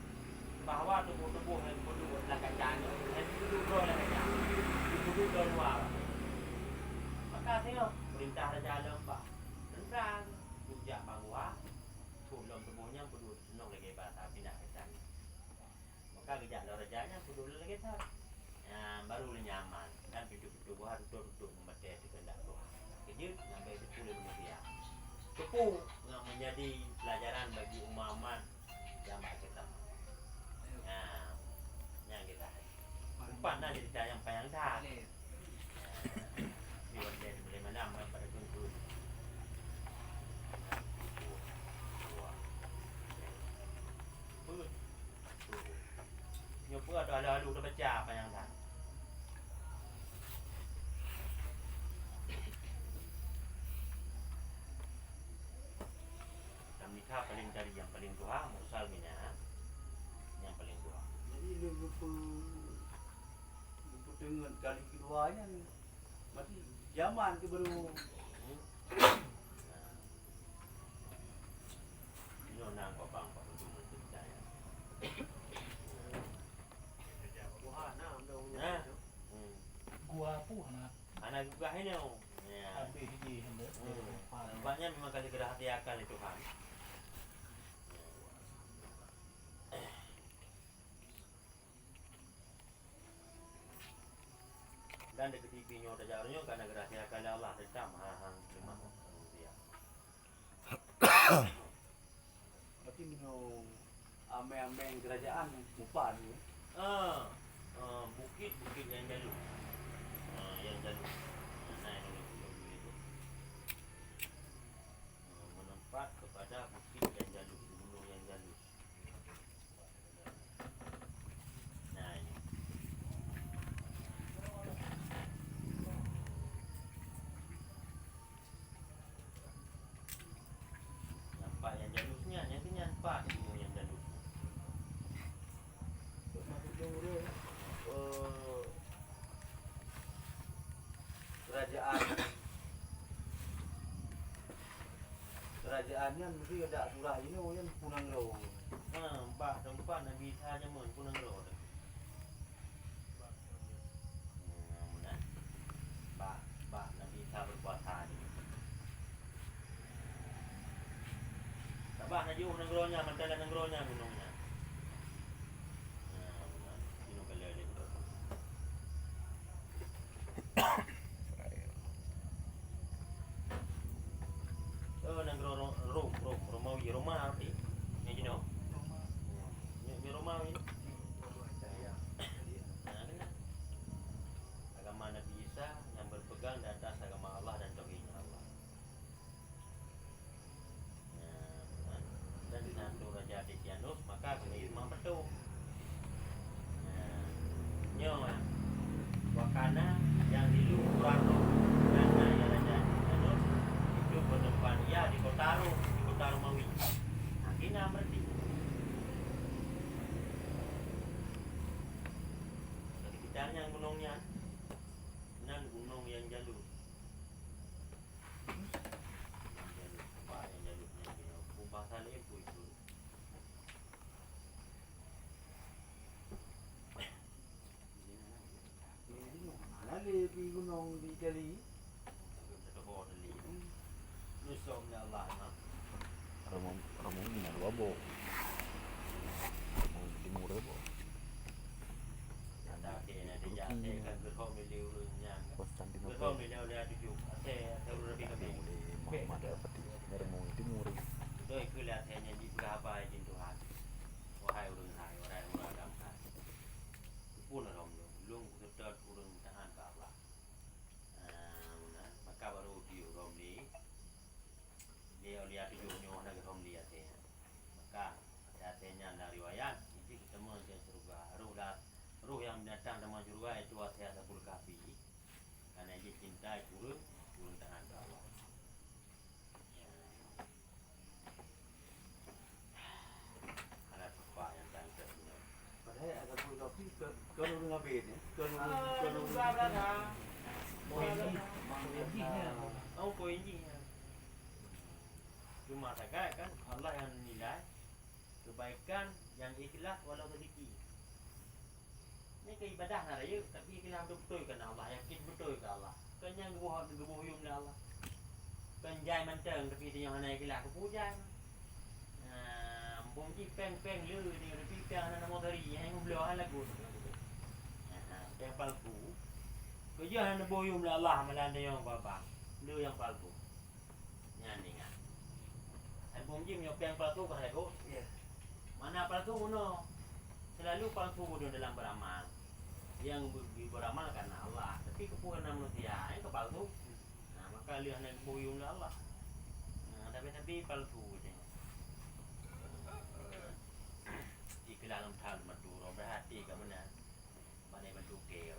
S1: Bahawa tubuh-tubuh yang perlu dalam kacanya, yang duduk dalam kaca. Duduk dalam luar. Maka tengok perintah raja lembah. Tentang tujak bangwa, tulang tubuhnya perlu senang lagi bahasa pindah kacanya. Maka kejap rajanya perlu lagi tak. Baru nyaman dan duduk-duduk buah duduk membaca sekendak Tuhan. Kejut sampai 10 rupiah. Cukup menjadi pelajaran bagi umat jamaah kita. Yang kita. Empat nak cerita yang panjang tak. Di wajah boleh malam pada tuntun. Nyoba ada lalu dah baca apa yang tak. Nikah paling dari yang paling tua mursal mina yang paling tua.
S4: Jadi lupa dengan kali keduanya masih zaman ke baru
S1: nang papang pa tu percaya.
S5: Gua pun
S1: Anak juga ini ya.
S5: habis di hendak.
S1: Nampaknya memang kasih gerah hati akal itu kan. Dan dekat TV-nya udah jalannya karena gerahnya akal Allah tetap mahang cuma dia.
S4: tapi minum ame-ame kerajaan upah ni.
S1: Bukit yang jalur. Yang jalur. Nah, itu. Menempat kepada bukit yang jalur, gunung yang jalur. Nah, ini. Nampak yang jalurnya, nantinya nampak gunung yang jalur.
S4: Kerajaannya mesti ada surah ini yang punang lo.
S1: Mbak tempat Nabi Isa je mun punang ro. Mbak Nabi Isa berpuasa ni. Tabah na ju nang ro nya, mantala nang ro nya gunungnya. di rumah ni. Yang you know. Di rumah ni. Agama Nabi Isa yang berpegang di atas agama Allah dan tauhidnya Allah. Dan dengan Raja Decianus maka kena imam betul. Nyawa wakana yang di luar karena ya Raja Decianus itu berdepan ya di Kota Romawi. Akhirnya berarti sekitarnya gunungnya nan gunung yang jalur apa yang jalurnya pembahasan itu
S4: Nali di gunung di Jali.
S1: Nusomnya Allah nak
S5: Romo ini dua bo. Romo timur bo.
S1: ada kena dia kan berkau miliunya
S5: Konstantinopel.
S1: berkau miliu dia tujuh ada lebih kami
S5: Muhammad Al-Fatih. Romo timur.
S1: doi kelihatannya di berapa jin Tuhan wahai urang hai wahai urang damai pun orang lung sedot urang tahan ke Allah maka baru di urang ni dia lihat tujuhnya nak urang dia teh maka katanya dari riwayat itu ketemu dengan surga ruh yang datang sama surga itu wasiat Abul Kahfi karena dia cinta urang tahan ke Allah.
S4: Padahal ada pun kopi kalau dengan bed ni. Kalau
S1: Oh, poinnya. Cuma saja kan Allah yang nilai kebaikan yang ikhlas walau sedikit. Ini keibadah nak raya, tapi ikhlas betul kan Allah, yakin betul ke Allah. Kan yang gebuh yum Allah. Kan jai manteng tapi dia yang hanya ikhlas kepujan. Bumji peng lu ni tapi piang nak modari yang belah lagu. Yang palsu. Kerja nak boyum Allah melanda yang baba. Lu yang palsu. Nyani ngah. Bumji punya peng palsu kan lagu. Mana palsu uno. Selalu palsu dalam beramal. Yang beramal karena Allah, tapi kepuasan manusia yang kepalsu. Nah, maka lu nak boyum Allah. Tapi palsu je. Dalam hal maduro berhati ke mana bantu ke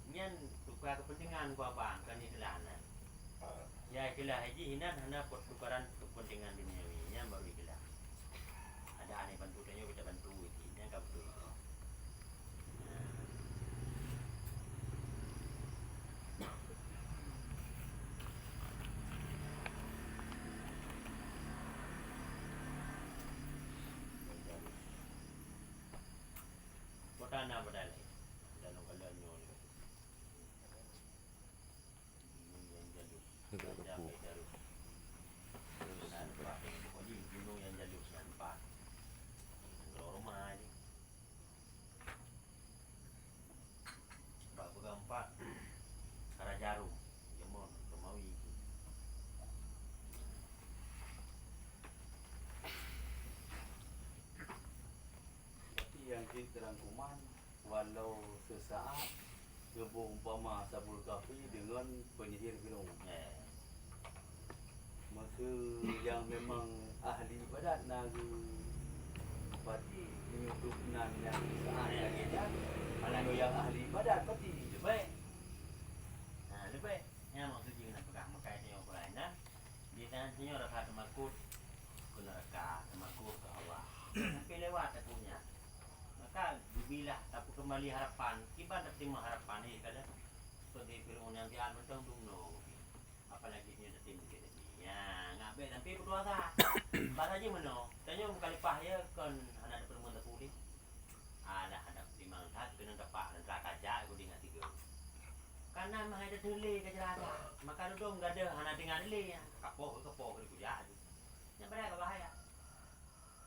S1: nyan tukar kepentingan ku abang kan iklan ya iklan haji hinan hana tukaran kepentingan duniawi nyan baru iklan ada aneh bantu tanya kita bantu ini nyan ka betul Tanah berdalai dalam kalanya ni. Yang jalur. Sampai jalur. Nampak ni gunung yang jalur nampak. Rumah ni. Bab keempat Karajarum. Jemon Romawi.
S4: yang dirangkuman walau sesaat gebuh umpama Sabul Kahfi dengan penyihir gunung. Masa yang memang ahli ibadat nagu pati menyutup nan yang sesaat lagi dah. Kalau yang ahli ibadat pati
S1: Lebih. Lebih. Yang maksud dia nak pegang makai dia orang lain dah. Dia tanya rakat makut ke neraka, makut ke Allah. Sampai lewat tak punya. Maka bila tapi kembali harapan, kiban tak terima harapan ni kada. Sebagai Fir'aun yang dia mentang dungno. Apalagi dia terima kita ni. Ya, ngabe sampai berdoa dah. Bahasa aja meno. Tanya mukhalifah ya kan anak ada perempuan tak boleh. Ada terima tak kena dapat dan kaca aku dengar tiga. Karena mah ada tele ke jalan. Maka duduk enggak ada anak tinggal le. Kapok ke kuja. Yang benar bahaya.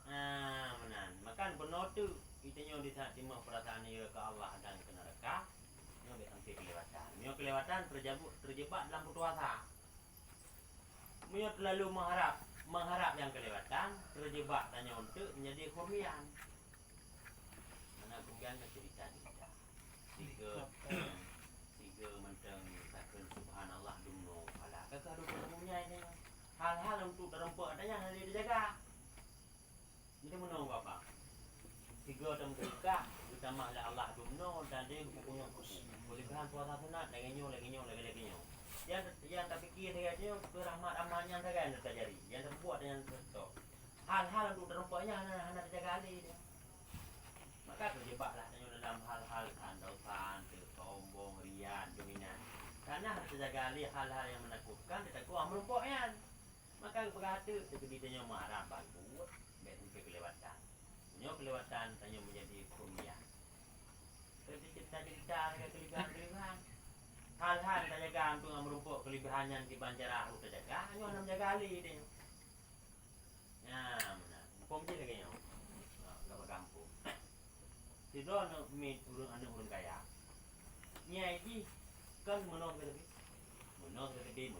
S1: Menan. Makan benar tu kita nyo di saat timah perasaan dia ke Allah dan ke neraka. Nyo be sampai kelewatan. Nyo kelewatan terjebak dalam putus asa. Nyo terlalu mengharap mengharap yang kelewatan, terjebak tanya untuk menjadi kurnian. Mana kurnian kan cerita kita. Tiga mentang takkan subhanallah dumno ala kakak punya ini. Hal-hal untuk terempuk adanya harus dijaga. Kita menunggu apa? Tiga dan mereka utama Allah dumno dan dia punya bolehkan puasa sunat lagi nyo. Yang tak fikir dia berahmat amannya saja yang terjadi. Yang terbuat dengan betul. Hal-hal untuk terumpaknya hanya terjaga dia. Maka terjebaklah dalam hal-hal kandausan, sombong, riak, dominan. Karena terjaga hal-hal yang menakutkan, dia takut merumpaknya. Maka berkata dia marah bantu, sampai kelewatan. Nyo kelewatan tanya menjadi kurnian. Cerita-cerita kelebihan. Hal-hal terjaga untuk merumpuk kelebihan yang dibanjarah terjaga, hanya nak menjaga alih dia. Ya, mana? Kau mesti lagi nyo. Enggak berkampung. Tidak nak mit urang anak urang kaya. Nyai ji kan menolak lebih.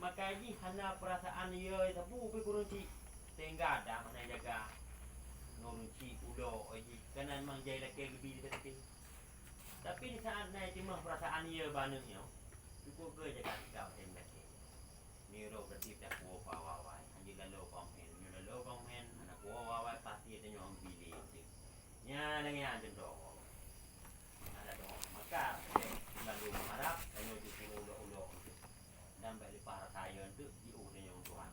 S1: Maka ji hanya perasaan ia tabu berkurunci sehingga ada mana jaga ngurunci udo ji karena memang jai laki lebih tetapi. Tapi di saat naik cuma perasaan ia banungnya, cukup ke jaga kau tembak. Niro berarti tak kuat wawai. Anjing lalu komen, anak kuat wawai pasti ada yang pilih. Nya lagi ada dong. Ada dong. Maka lalu mengharap tanya di ulo-ulo dan balik para saya itu diudah yang Tuhan.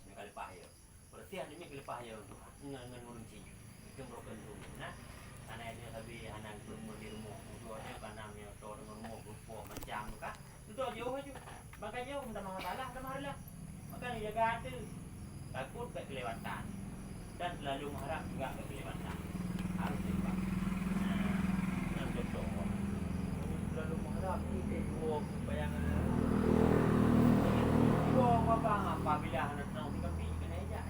S1: Ini kali pahaya. Berarti ada ni kali pahaya Tuhan. Ngan mengunci. Itu broken dulu. Nah, karena dia tapi anak belum di rumah. Dia kan namanya to dengan rumah berupa macam tu kan. Itu jauh aja. Maka jauh minta mengalah, marilah. Maka ni jaga hati. Takut kelewatan. Dan selalu mengharap juga kelewatan. Harus juga. Yang betul. Selalu mengharap kita dua bayangan. Dua apa apabila anak tahu kita pergi kena aja.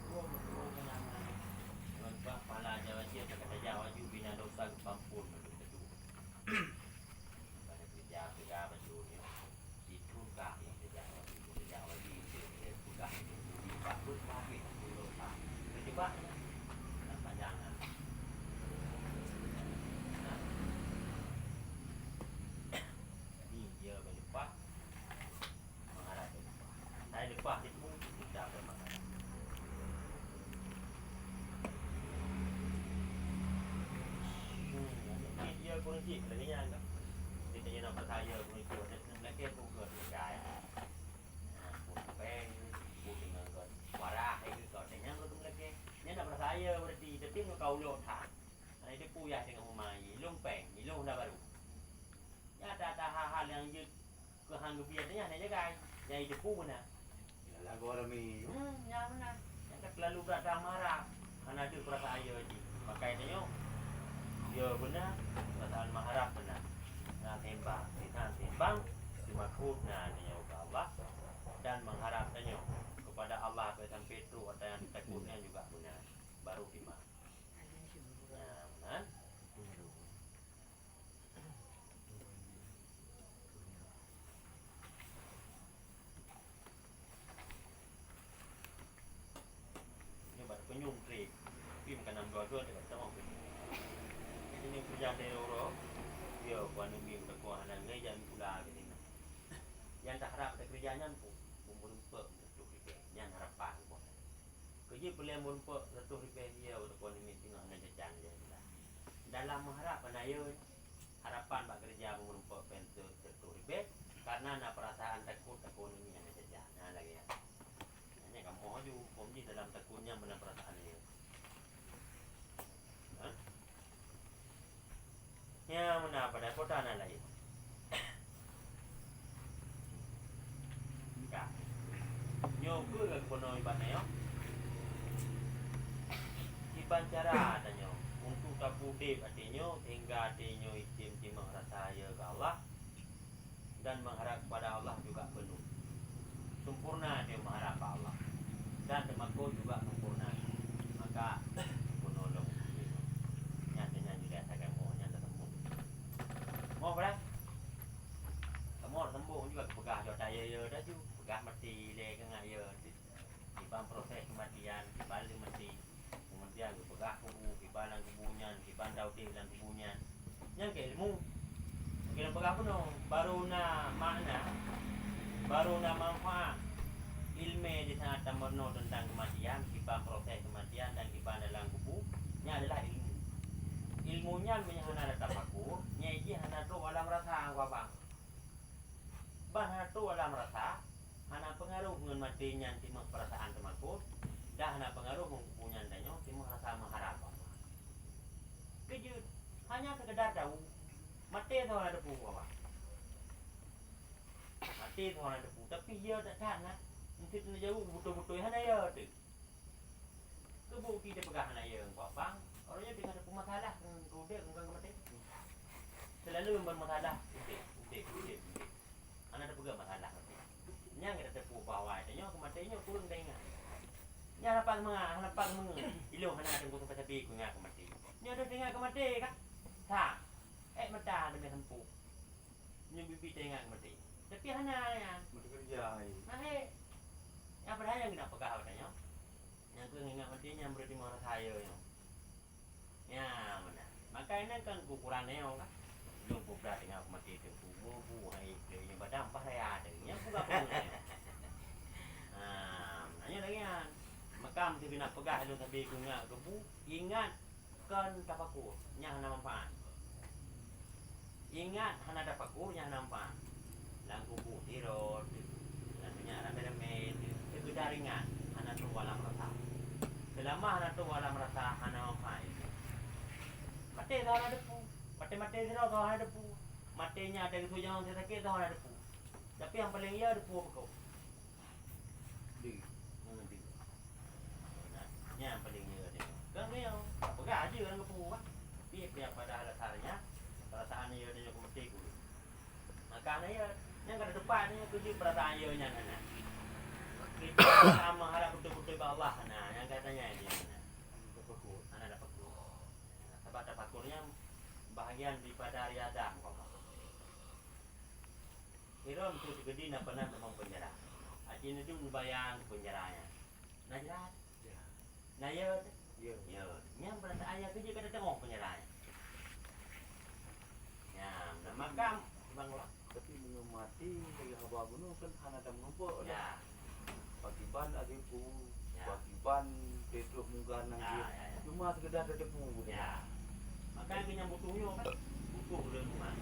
S1: Dua betul kenangan. Sebab pala Jawa dia kata Jawa ju bina dosa pampun betul. Pada kerja baju ni. Itu kah yang Jawa di buka di bakut mati dosa. Terjebak panjangan. Jadi dia berlepas mengarah ke lepas. Saya lepas itu tidak bermasalah. Dia kunci lagi yang kan. Dia tanya nama saya kunci. Lagi aku ke gaya. Peng, dengan kan warah itu kan dengan betul lagi. Ini nama saya berarti tapi kau lo tak. Itu puyah dengan umai, ilung peng, ilung dah baru. Ya ada hal-hal yang je kehanggup biasanya hanya guys. Yang itu pun mana?
S4: Lagu Armi.
S1: Ya mana? Yang terlalu berat marah. Karena itu perasaan saya je. Makanya dia benar, perasaan mengharap benar. Nah tembang, kita tembang, dimaksud nah dia Allah dan mengharap tanya kepada Allah sampai itu ada yang ditakutnya juga benar. Baru iman. Nah, benar. Ini baru penyung trik. Film kan 622 dekat sama ini kerja dari orang dia buat ni berkuah dan ngeja pula gitu. Yang tak harap ada kerjanya pun memurumpak untuk ribu yang harapan pun. Kerja boleh memurumpak untuk ribu dia untuk ni tengok nak jajan dia lah. Dalam mengharap panaya harapan bak kerja memurumpak untuk ribu karena nak perasaan takut ni yang jajan. Nah lagi ya. Ini kamuaju pomji dalam takutnya benar perasaan dia. Ya mana pada kota na lain. Ka. Nyo ke kono iban yo. Iban cara tanya untuk tapu dep atinyo hingga atinyo itim timang rasa ya ke Allah dan mengharap kepada Allah juga penuh. Sempurna dia mengharap Allah dan temakut juga sempurna. Maka penolong nyatanya juga saya mau nyata sembuh. Mau berapa? Kamu sembuh juga pegah jauh daya dah tu pegah mati le kena ya di proses kematian di balik mati kemudian pegah kubu di balang kubunya di bandau di dalam kubunya yang ke ilmu kena pegah pun baru na makna baru na manfaat ilmu di sana tamerno tentang kematian di proses kematian dan di dalam kubu nya adalah ilmu ilmunya menyana tafakur nya ji hana tu alam rasa angwa bang bahana tu alam rasa hana pengaruh dengan matinya timah perasaan temakut dah hana pengaruh punya danyo timah rasa mengharap kejut hanya sekedar tahu mati tu ada depu apa mati tu ada depu tapi dia tak sana mungkin nak jauh betul-betul hana ya tu kebu kita pegang hana ya apa bang orangnya dengan ada masalah rodek dengan mati selalu bermasalah udik ana ada pegang masalah nya kita tepu bawah nya kematiannya kurang dengar nya harapan ilo hana ada kutu pasapi ku ngak mati nya ada dengar kemati kan tak mata ada sempu nya bibi dengar mati tapi hana ya
S4: mesti kerja
S1: nah yang pada yang kena pegang katanya yang ku ngak mati nya berarti marah saya ya mana makanya kan ukurannya kan belum pula dengan mati itu bubu hai yang badam paraya dengan yang buka pun nanya lagi kan makam tu kena pegah lu tapi ku ngak kebu ingat kan tafakur nya hana manfaat ingat hana tafakur nya hana manfaat lang kubu tirot namanya rame-rame itu daringan hana tu alam rasa selama hana tu alam rasa hana manfaat mati dah ada depu mati dah ada depu matinya ada itu jangan sakit dah ada depu tapi yang paling ia depu apa kau
S4: di
S1: yang paling ia dia kan dia pegah aja orang depu kan dia pada alasannya perasaan ia dia aku mati ku makanya ia yang kada depan ni tu dia perasaan ia nya nah kita sama harap betul-betul ba Allah nah yang katanya dia depu ana dapat sebab tafakurnya bahagian daripada riadah Iron tu segede nak pernah memang penjara. Aji ni tu bayang penjaranya. Najrat. Ya. Naya. Ya. Ya. Yang berasa ayah kerja kada tengok penjaranya. Ya, makam bang lah.
S4: tapi minum mati lagi haba bunuh kan hana ada menumpak
S1: Ya.
S4: Pakiban ada pu
S1: Ya.
S4: pakiban petruk munggan nang dia cuma sekedar ada depu
S1: Ya. Makanya kita butuhnya kan butuh rumah.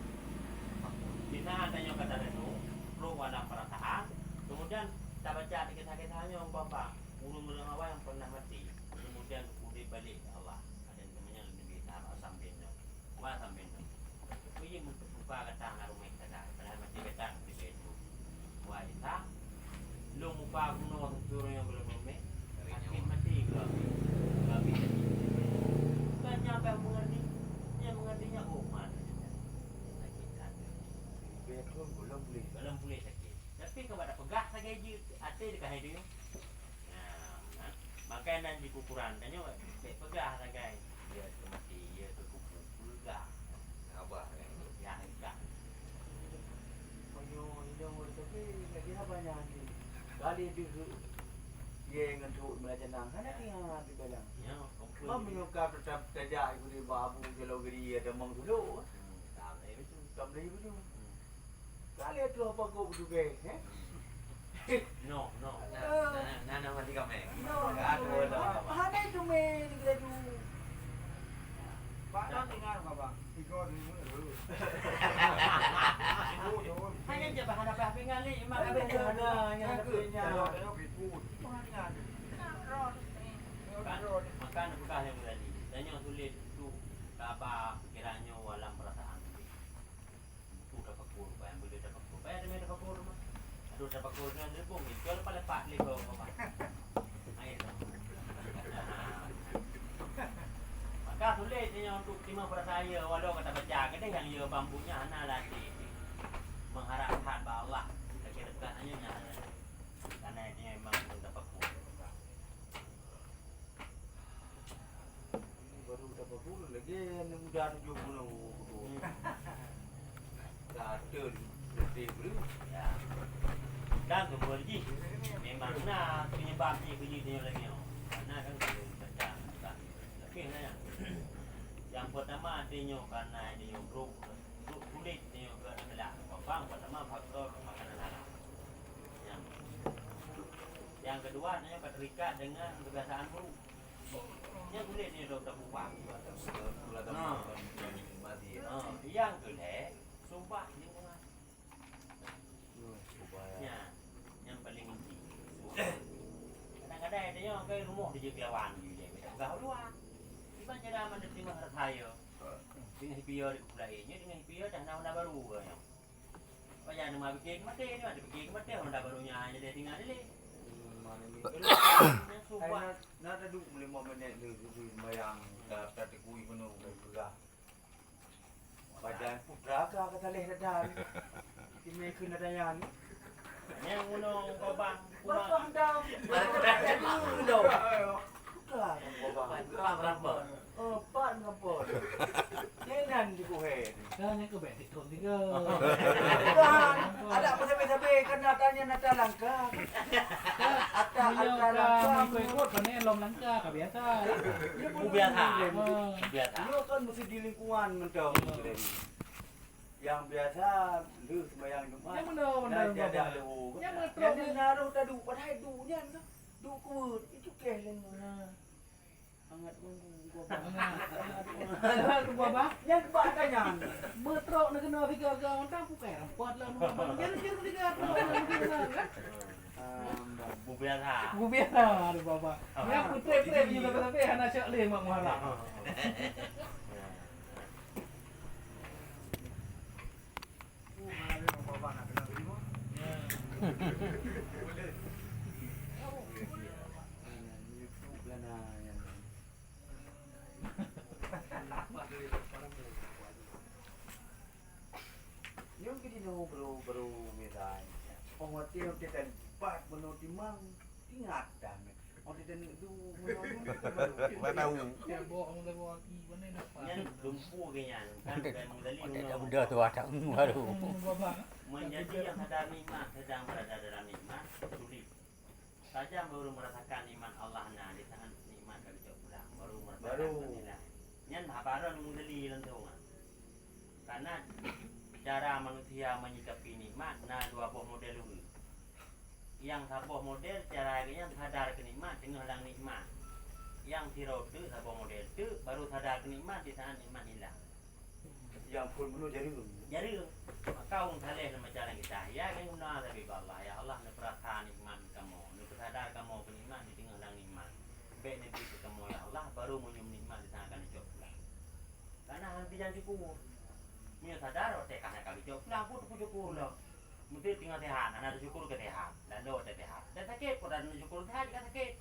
S1: Kita adanya kata itu perlu ada perasaan. Kemudian kita baca kisah-kisahnya orang bapa ulun-ulun awal yang pernah mati. Kemudian balik Allah. Ada namanya Nabi Sambil. Wah Sambil. Ini untuk buka kata rumah kita. Padahal mati kata di situ. Wah kita lu muka gunung turun yang belum mati. Mati ke? Kan nyampe mengerti. Yang mengertinya umat.
S4: petruk belum boleh
S1: sakit. Tapi kalau ada pegah sakit je, hati dekat dia. Makanya nanti kukuran tanya pegah sakit. Dia mati, dia terkupu pegah.
S3: Abah
S1: Ya, enggak.
S4: Panyo hidung tapi lagi banyak ni. Kali itu dia ngantuk melajanang kan dia di balang.
S1: Ya,
S4: Mam menyuka tetap kerja ibu di babu jelo geri ada mang dulu.
S1: tak itu.
S4: Tak boleh begitu. Kali itu apa kau berduga
S1: No.
S3: Nana mati kami.
S4: Hana itu me kita tu.
S2: Pak dah dengar apa? Tiga ribu dulu.
S1: Hanya je bahan apa pingan ni, mak
S4: Ada
S1: ada
S4: hana yang ada punya.
S2: Tengok ribu. Banyak.
S1: Makan bukan yang tadi. Tanya tulis tu apa pikirannya walam perasaan. Tu dapat kur, bayang boleh dapat kur. Bayang ada dapat kur mah. Aduh dapat kur dengan lebong ni. Jual pada pak ni kau apa. Air. Maka tulis tanya untuk timah perasaan saya walau kata baca kadang yang dia bambunya ana latih. Mengharap hak Allah. Kira dekat hanya karena dia memang dapat kur.
S4: Baru dapat bulu lagi ni mudah 70. Dah ada lebih dulu.
S1: Ya. penyebabnya begini lagi karena kan belum tentang tapi yang yang pertama adanya karena adanya grup kulit dia ke adalah bang pertama faktor makanan halal yang kedua adanya terikat dengan kebiasaan buruk yang kulit dia sudah buang yang kedua sumpah lingkungan ya yang paling inti kadang-kadang adanya ke rumah di Jawa gitu enggak luar iban jadi aman di timur saya dengan hipio di kulainya dengan hipio dah Honda baru kan apa yang nama bikin mati ini ada bikin mati Honda barunya hanya dia tinggal ini
S4: Nada duk 5 minit dulu bayang dapat kui penuh juga. Badan putraga kata leh dadan. Kini kena dayan.
S1: yang gunung kobang
S4: Babang dah. Dulu. Bukan kobang.
S1: berapa
S4: Pak ngapa? Jangan dikuhe.
S6: Kan yang kebetik tu tiga.
S4: Ada apa sampai kena tanya nata langka. Ada langka.
S6: Kau ikut kan ni lom langka kau biasa.
S1: biasa
S4: Lu kan mesti di lingkungan mentau. Yang biasa lu sembahyang Jumat.
S6: Yang mana
S4: Ada
S6: Yang
S4: yang
S6: betul.
S4: naruh tadu padahal dunya kan. Du kuat itu keh lengan. Hangat gua
S6: Ada tu bapa.
S4: yang batanya.
S6: Betrok nak kena tiga kau tak bukan. Empat lah. Jadi tiga tu.
S1: biasa
S6: Gua biasa ada bapa. Yang putih juga tapi anak cak leh mak marah.
S4: Yung kini no baru medan. Orang mati yang kita empat menurut timang ingat dah. Orang kita itu menurut
S6: Ya bohong dah bawa ki mana nak.
S1: yang lumpuh kayaknya kan memang dari
S5: Ada benda tu ada baru.
S6: Bapa.
S1: menjadi yang sadar nikmat sedang berada dalam nikmat sulit saja baru merasakan iman Allah nah di tangan nikmat dari jauh pulang baru merasakan nilai nyan habaran mengdeli lentungan karena cara manusia menyikapi nikmat nah dua buah model dulu yang sebuah model caranya sadar kenikmat dengan hilang nikmat yang tirau tu sebuah model tu baru sadar kenikmat di saat nikmat hilang
S4: yang pun menurut
S1: jadi kau saleh sama jalan kita ya kan guna tapi Allah ya Allah ni perasaan nikmat kamu ni sadar kamu penikmat di tengah dalam nikmat baik ni beri kamu ya Allah baru menyum nikmat di tangan hijau pulang karena nanti jangan syukur punya sadar otak kan kali hijau pulang pun syukur lah mesti tinggal sehat anak syukur ke sehat dan do sehat dan sakit pun dan syukur sehat juga sakit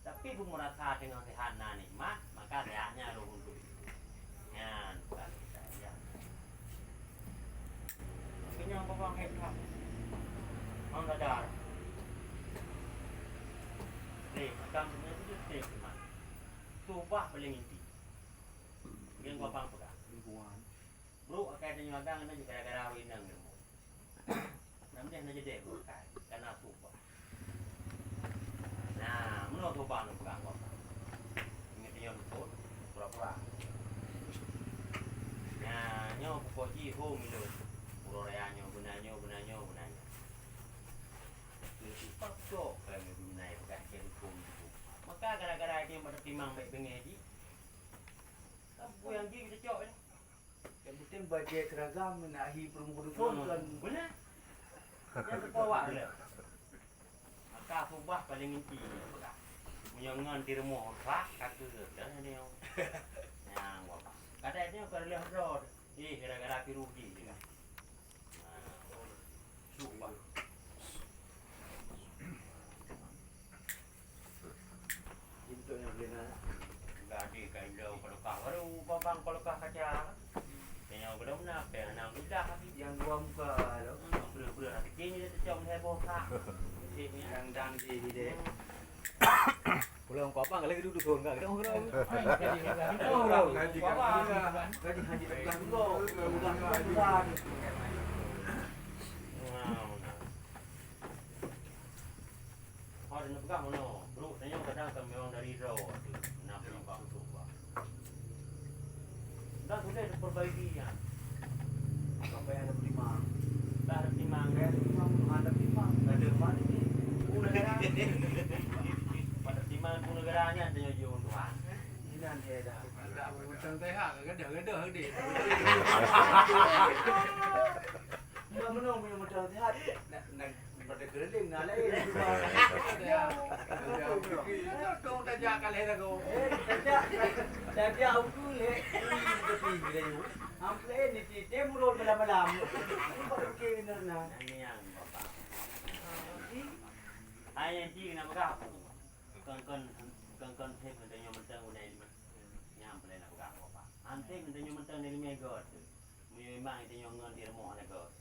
S1: tapi pun merasa dengan sehat nah nikmat maka sehatnya lo untuk ya bukan yang bawang hebat, orang sadar. Ni, kampungnya itu setiap rumah. Subah paling inti. Yang bawang pegang.
S4: lingkungan.
S1: Bro, akan ada nyagang na juga gara-gara winang ni mo. Namun dia jadi dek bukan, karena subah. Nah, menurut subah nu pegang bawang. Ingat dia betul, pura-pura. Nah, nyaw pokoknya home itu. Pura-pura gunanya. Itu pakso kalau gunanya bukan hukum itu. Maka gara-gara dia bertimang baik bengeji. Apa yang dia kita cok ni?
S4: Yang penting budget seragam menahi perumuh-umuh kan.
S1: Benar. Yang terbawa dia. Maka subah paling inti. Menyongan di rumah orang kata dan dia. Yang apa? Kadang-kadang kalau lihat road, gara-gara pirugi dia. Subah.
S4: Itu yang benar.
S1: Gadi kailau kalau kah baru babang kalau kah kaca. Yang benar-benar pernah mudah tapi
S4: Yang dua muka lo.
S1: betul-betul hati kini dia terjauh dari bosak.
S4: Yang dan di dia.
S5: Pulang kau apa lagi duduk turun enggak? Kita
S6: Gaji
S4: Gaji tegang dulu. Mudah-mudahan.
S1: Wow. Ada nak kamu no, bro, tanya kadang kami orang dari Raw, nak yang kamu coba. Dah sudah diperbaiki ya.
S4: Sampai ada timang.
S1: Dah timang,
S4: Ada timang. Ada mana ni?
S1: negara. Pada timang pun negaranya tanya jual Tuhan.
S4: Ini ada dah.
S2: Tak macam teh hak gadah dia.
S4: Dia menung punya modal sihat. Nak pada kering nak lain.
S2: Kau tak jakal dah kau.
S4: Tadi aku le. Tepi dia tu. Ample ni dia murul malam-malam. Ini pada kering benar.
S1: Ini yang bapak. Ayah yang nak berapa? Kan teh tanya mentang unai nyam boleh nak berapa pak? Ante tanya mentang dari megot. Memang tanya ngon di rumah nak go.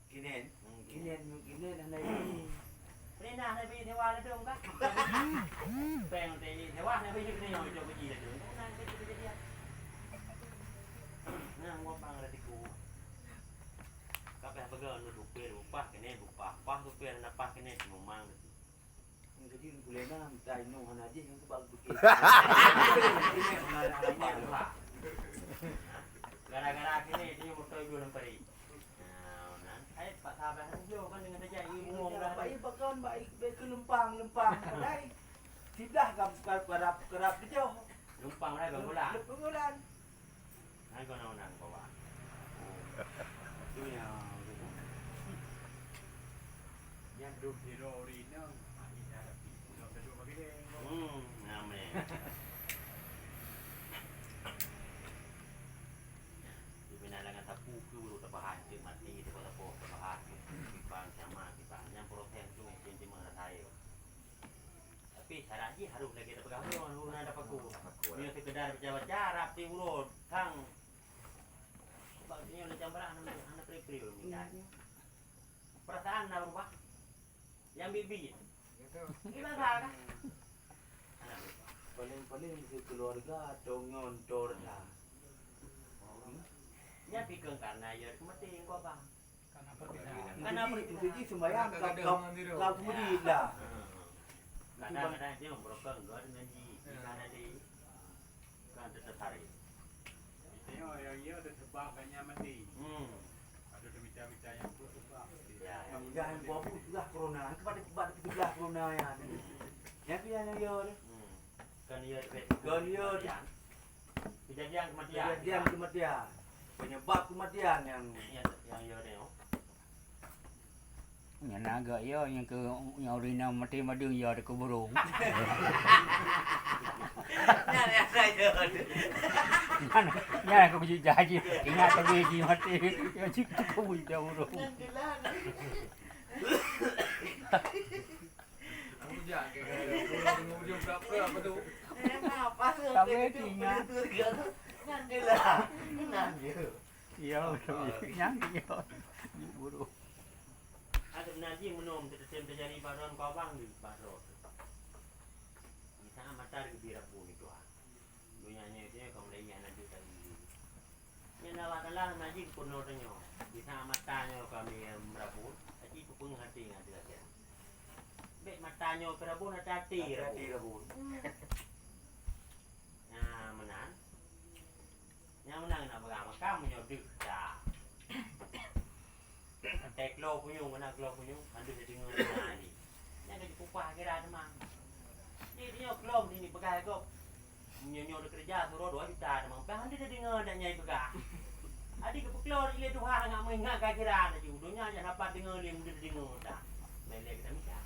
S4: Kinen anda ini.
S1: Pernah nak pergi sewa ada dong kah? Pengen pergi sewa nak pergi ni yang jauh pergi ada. Nak pergi dia. Nah, gua pang ada tiku. Kapeh pegang duduk upah kene upah tu per nak pah kene memang.
S4: Jadi boleh nak minta inohan aja yang kebal bukit.
S1: Gara-gara kene dia motor dulu peri. Pak Sabah hujung kan dengan saja ngomong dah
S4: baik bakon baik ke lempang badai. Tidak kerap jauh.
S1: Lumpang dah bulan.
S4: Bulan.
S1: Hai kau nak bawa.
S4: Tu ya.
S2: Yang duduk di lori ni, ini ada dah duduk bagi dia.
S1: Namanya. Dengan tapu ke bulu tabahan ke mati tu tapu tabahan bang sama kita yang protes tu yang cuma saya tapi syaratnya harus lagi ada pegang lu nak dapat ku dia sekedar berjawab jarak ti bulu kang bagusnya nak jambrak anak prepare misalnya perasaan nak berubah yang bibi gimana kan
S4: paling keluarga dongon torda.
S1: Ya pikir karena ya mati kau bang.
S4: Kenapa itu jadi sembahyang kau kemudian lah.
S1: Kadang-kadang dia berokok enggak dengan ji. Karena di kan tetap hari.
S2: Tengok yang ia ada sebab banyak mati. Ada demi-demi yang tu sebab.
S1: Ya.
S4: Jangan bawa sudah corona. Kepada sebelah corona ya. Yang tu yang dia.
S1: Kan dia
S4: kejadian kematian. Penyebab kematian yang
S1: dia tengok.
S6: Yang naga ya yang ke yang urina mati madu ya ke burung.
S3: Nyari saja.
S6: Nyari aku biji jaji. Ingat tapi biji mati. Ya cik aku biji burung.
S2: Kamu jangan kayak ujung berapa tu?
S6: Tapi ingat.
S3: Nantilah. Nanti.
S6: Ya, yang dia. Burung.
S1: Ada nanti menom terjadi badan kau bang di badan. Kita mata di birapu itu ah. Dunyanya dia kau lagi anak kita ini. Yang nawakanlah nanti pun orangnya. Kita matanya kami birapu. Tapi itu pun hati nggak dia. Bek matanya birapu nak hati birapu. Nah menang. Yang menang nak berapa kamu nyoduk dah. Teklo punyung mana teklo punyung anda jadi ngena ni. Yang jadi kupah kira demang. Dia klom ni pegang kau. Nyonyo kerja suruh 2 juta demang. Dah anda jadi ngena nyai pegang. Adik ke klor ile Tuhan ngak mengingat kira ada ju. Dunia aja dapat dengar dia mudah dengar dah. Melek kita misal.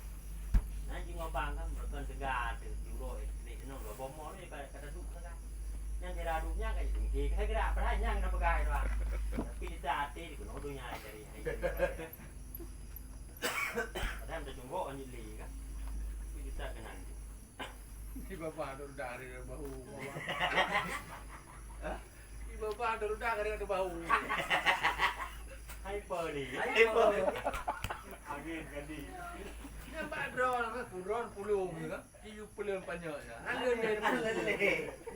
S1: Nanti ngobang kan berkan segar tu juro ni no bomo ni kata duk segar. Yang kira duknya kayak gitu. Kira apa yang nak pegang doang. Tapi kita hati di kono dunia dari. Padahal dah jumbo kan jadi kan. Tapi kita kena.
S2: Si bapa ada dari bahu. Si bapa ada dari bahu.
S1: Hyper ni. Angin kadi.
S2: Nampak drone kan, drone pulung tu kan. Iu pulung panjangnya. Ada dia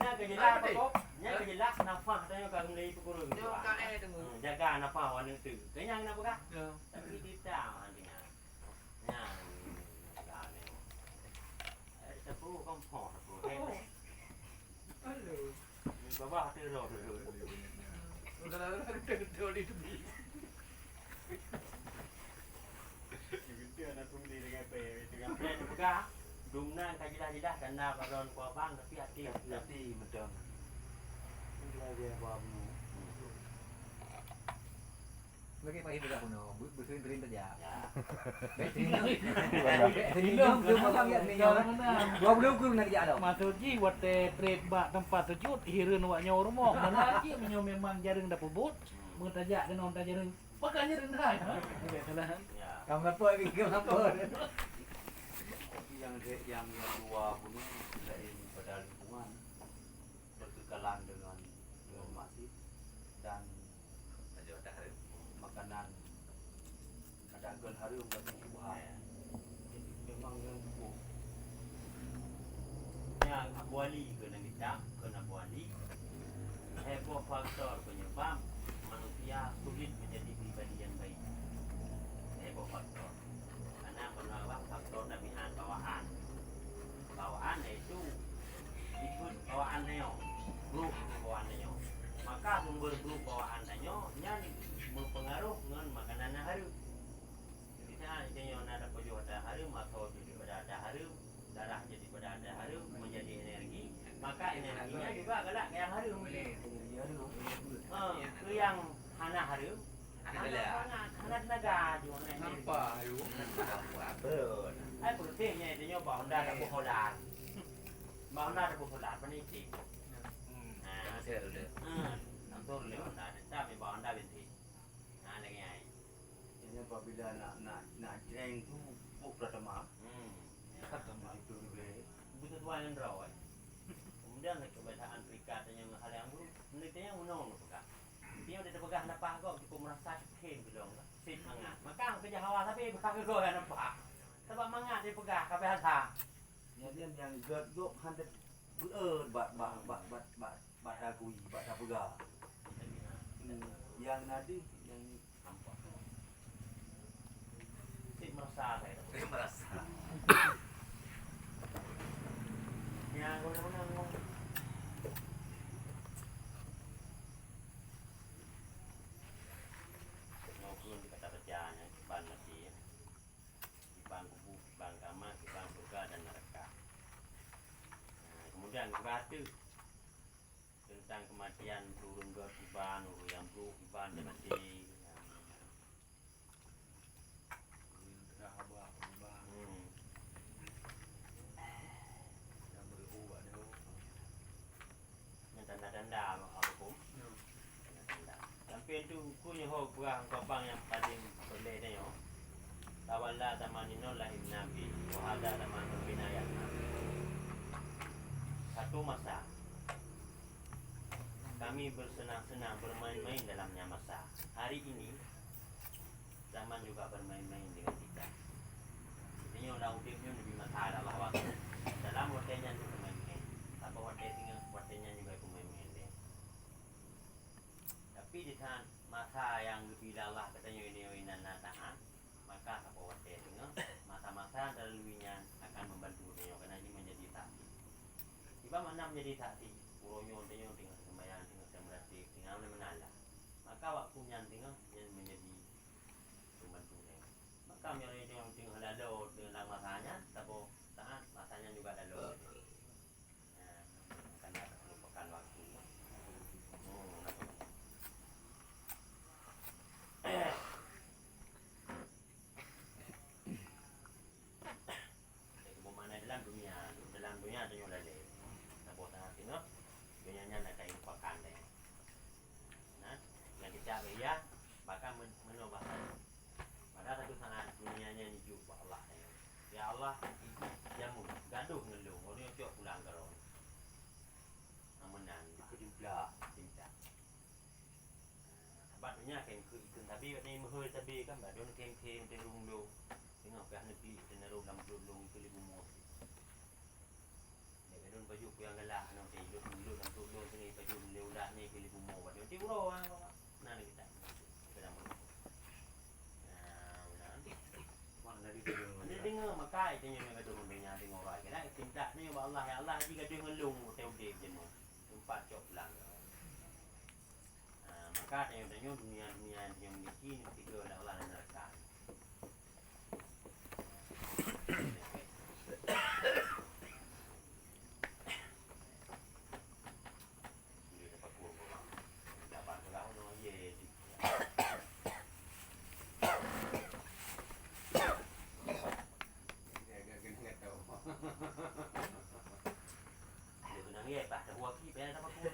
S1: Nak kejelas apa kok? Nak kejelas nafas tanya kau mulai pukul. Jaga nafas warna tu. Kenyang nak buka? Tapi kita anjingnya. Yang bawah tu roh.
S2: Dia nak tunggu dengan pe dengan
S1: Dia buka dumna kajilah-jilah kena baron ko bang tapi hati
S4: Hati betul. Inilah dia babu.
S5: Lagi pagi juga puno, berkerin saja.
S1: Ya.
S5: Belum makan ya ni nyawa. 20 kun nak kerja dah.
S6: Masuji wate trip bak tempat sujud hireun wa nyawa rumah. Dan lagi menyo memang jarang dapat bot. Mentajak dan orang jarang. Pakai jarang dah. Salah.
S1: Ya.
S5: Kamu ngapa lagi kenapa?
S4: Tapi yang dua pun lain pada lingkungan berkekalan dengan masjid dan makanan madagan harum bagi Tuhan. Jadi memang yang cukup.
S1: Yang Abu Ali kena minta, kena Abu Ali. Heboh faktor penyebab manusia sulit menjadi pribadi yang baik. Heboh faktor. Karena penawar faktor damian bawaan. Bawaan itu ikut bawaan neo, grup bawaan neo. Maka sumber grup bawaan neo yang mempengaruh dengan makanan harum. Kita jangan ada pojo ada harum atau jadi pada ada harum, darah jadi pada ada harum menjadi energi, maka energinya juga galak yang harum.
S4: Energi harum.
S1: Itu yang hana harum. Hana tenaga juga
S3: Nampak ayu.
S4: Betul.
S1: Ai pentingnya dia nyoba Honda ada buholan. Honda ada buholan penting. Nah,
S3: Saya dulu.
S1: Nanti le Honda tapi Honda binti. Nah, lagi ai.
S4: Ini apabila nak jeng tu buk pertama. Pertama itu boleh.
S1: Butuh tuan raw. Kemudian kebiasaan perikat yang hal yang buruk, menitnya menong pegang. Dia udah pegang nampak kok, kita merasa kecil belum lah. Sip mangat. Maka kerja hawa tapi pegang kok yang nampak. Sebab mangat dia pegang kabeh hata.
S4: Jadi yang gedok handet bat dagui, bat dapuga. Yang nadi yang
S1: Nampak. Sip merasa saya.
S3: Saya merasa.
S1: Yang guna-guna maupun kata bacanya ban mati ya. Ban kubur, ban kamar, ban surga dan neraka. Nah, kemudian kebatu tentang kematian turun ke iban, yang buruk iban dan mati.
S2: dah abah abah yang berubah dia.
S1: Yang tanda-tanda hukum. Tanda-tanda. Sampai itu kunya ho perang kopang yang paling berleda yo. Tawalla tamanino lahim nabi wa hada tamanul binayat nabi. Satu masa kami bersenang-senang bermain-main dalamnya masa. Hari ini zaman juga bermain-main dengan kita. Ini orang udipnya lebih masalah bahwa dalam waktunya juga bermain-main. Tapi waktunya juga bermain-main dia. Tapi di saat masa yang lebih Allah katanya ini nataan, maka apa waktu tengah masa-masa terlalunya akan membantu dia karena ini menjadi saksi. Tiba mana menjadi saksi? Uronyo tinggal sembahyang tinggal sembrati tinggal menala. Maka waktunya tinggal yang menjadi membantu dia. Maka yang tinggal lalu dengan masanya, tapi tahan masanya juga lalu. Karena melupakan waktu. Dalam dunia ada yang lain. Nabo tanah tino, dunia nak kain pakan deh. Nah, yang kita ya, bahkan menubah. Pada satu sana dunianya ni juga Allah. Ya Allah, jamu, gaduh ngelung, orang yang cok pulang kerong. Namunan,
S4: kedipla.
S1: cinta. Sebabnya kain ikut tapi ni mahal tapi kan, badon kain terung lo. Tengok ke negeri tenaruh dalam lulung ke libu mos. Badon baju yang galak nanti lulung dalam lulung ni baju leulah ni ke libu mos. Badon ti uro nah kita. Dalam.
S4: Mana dari tu?
S1: Dia dengar maka itu yang gaduh dunia tengok orang. Kena cinta ni Allah ya Allah jika dia ngelung teu dia jenuh. Tempat cok pulang. neraka yang tanya dunia yang miskin tiga orang neraka. Dia benang ye, pak, dah buat ki, pengen apa ku.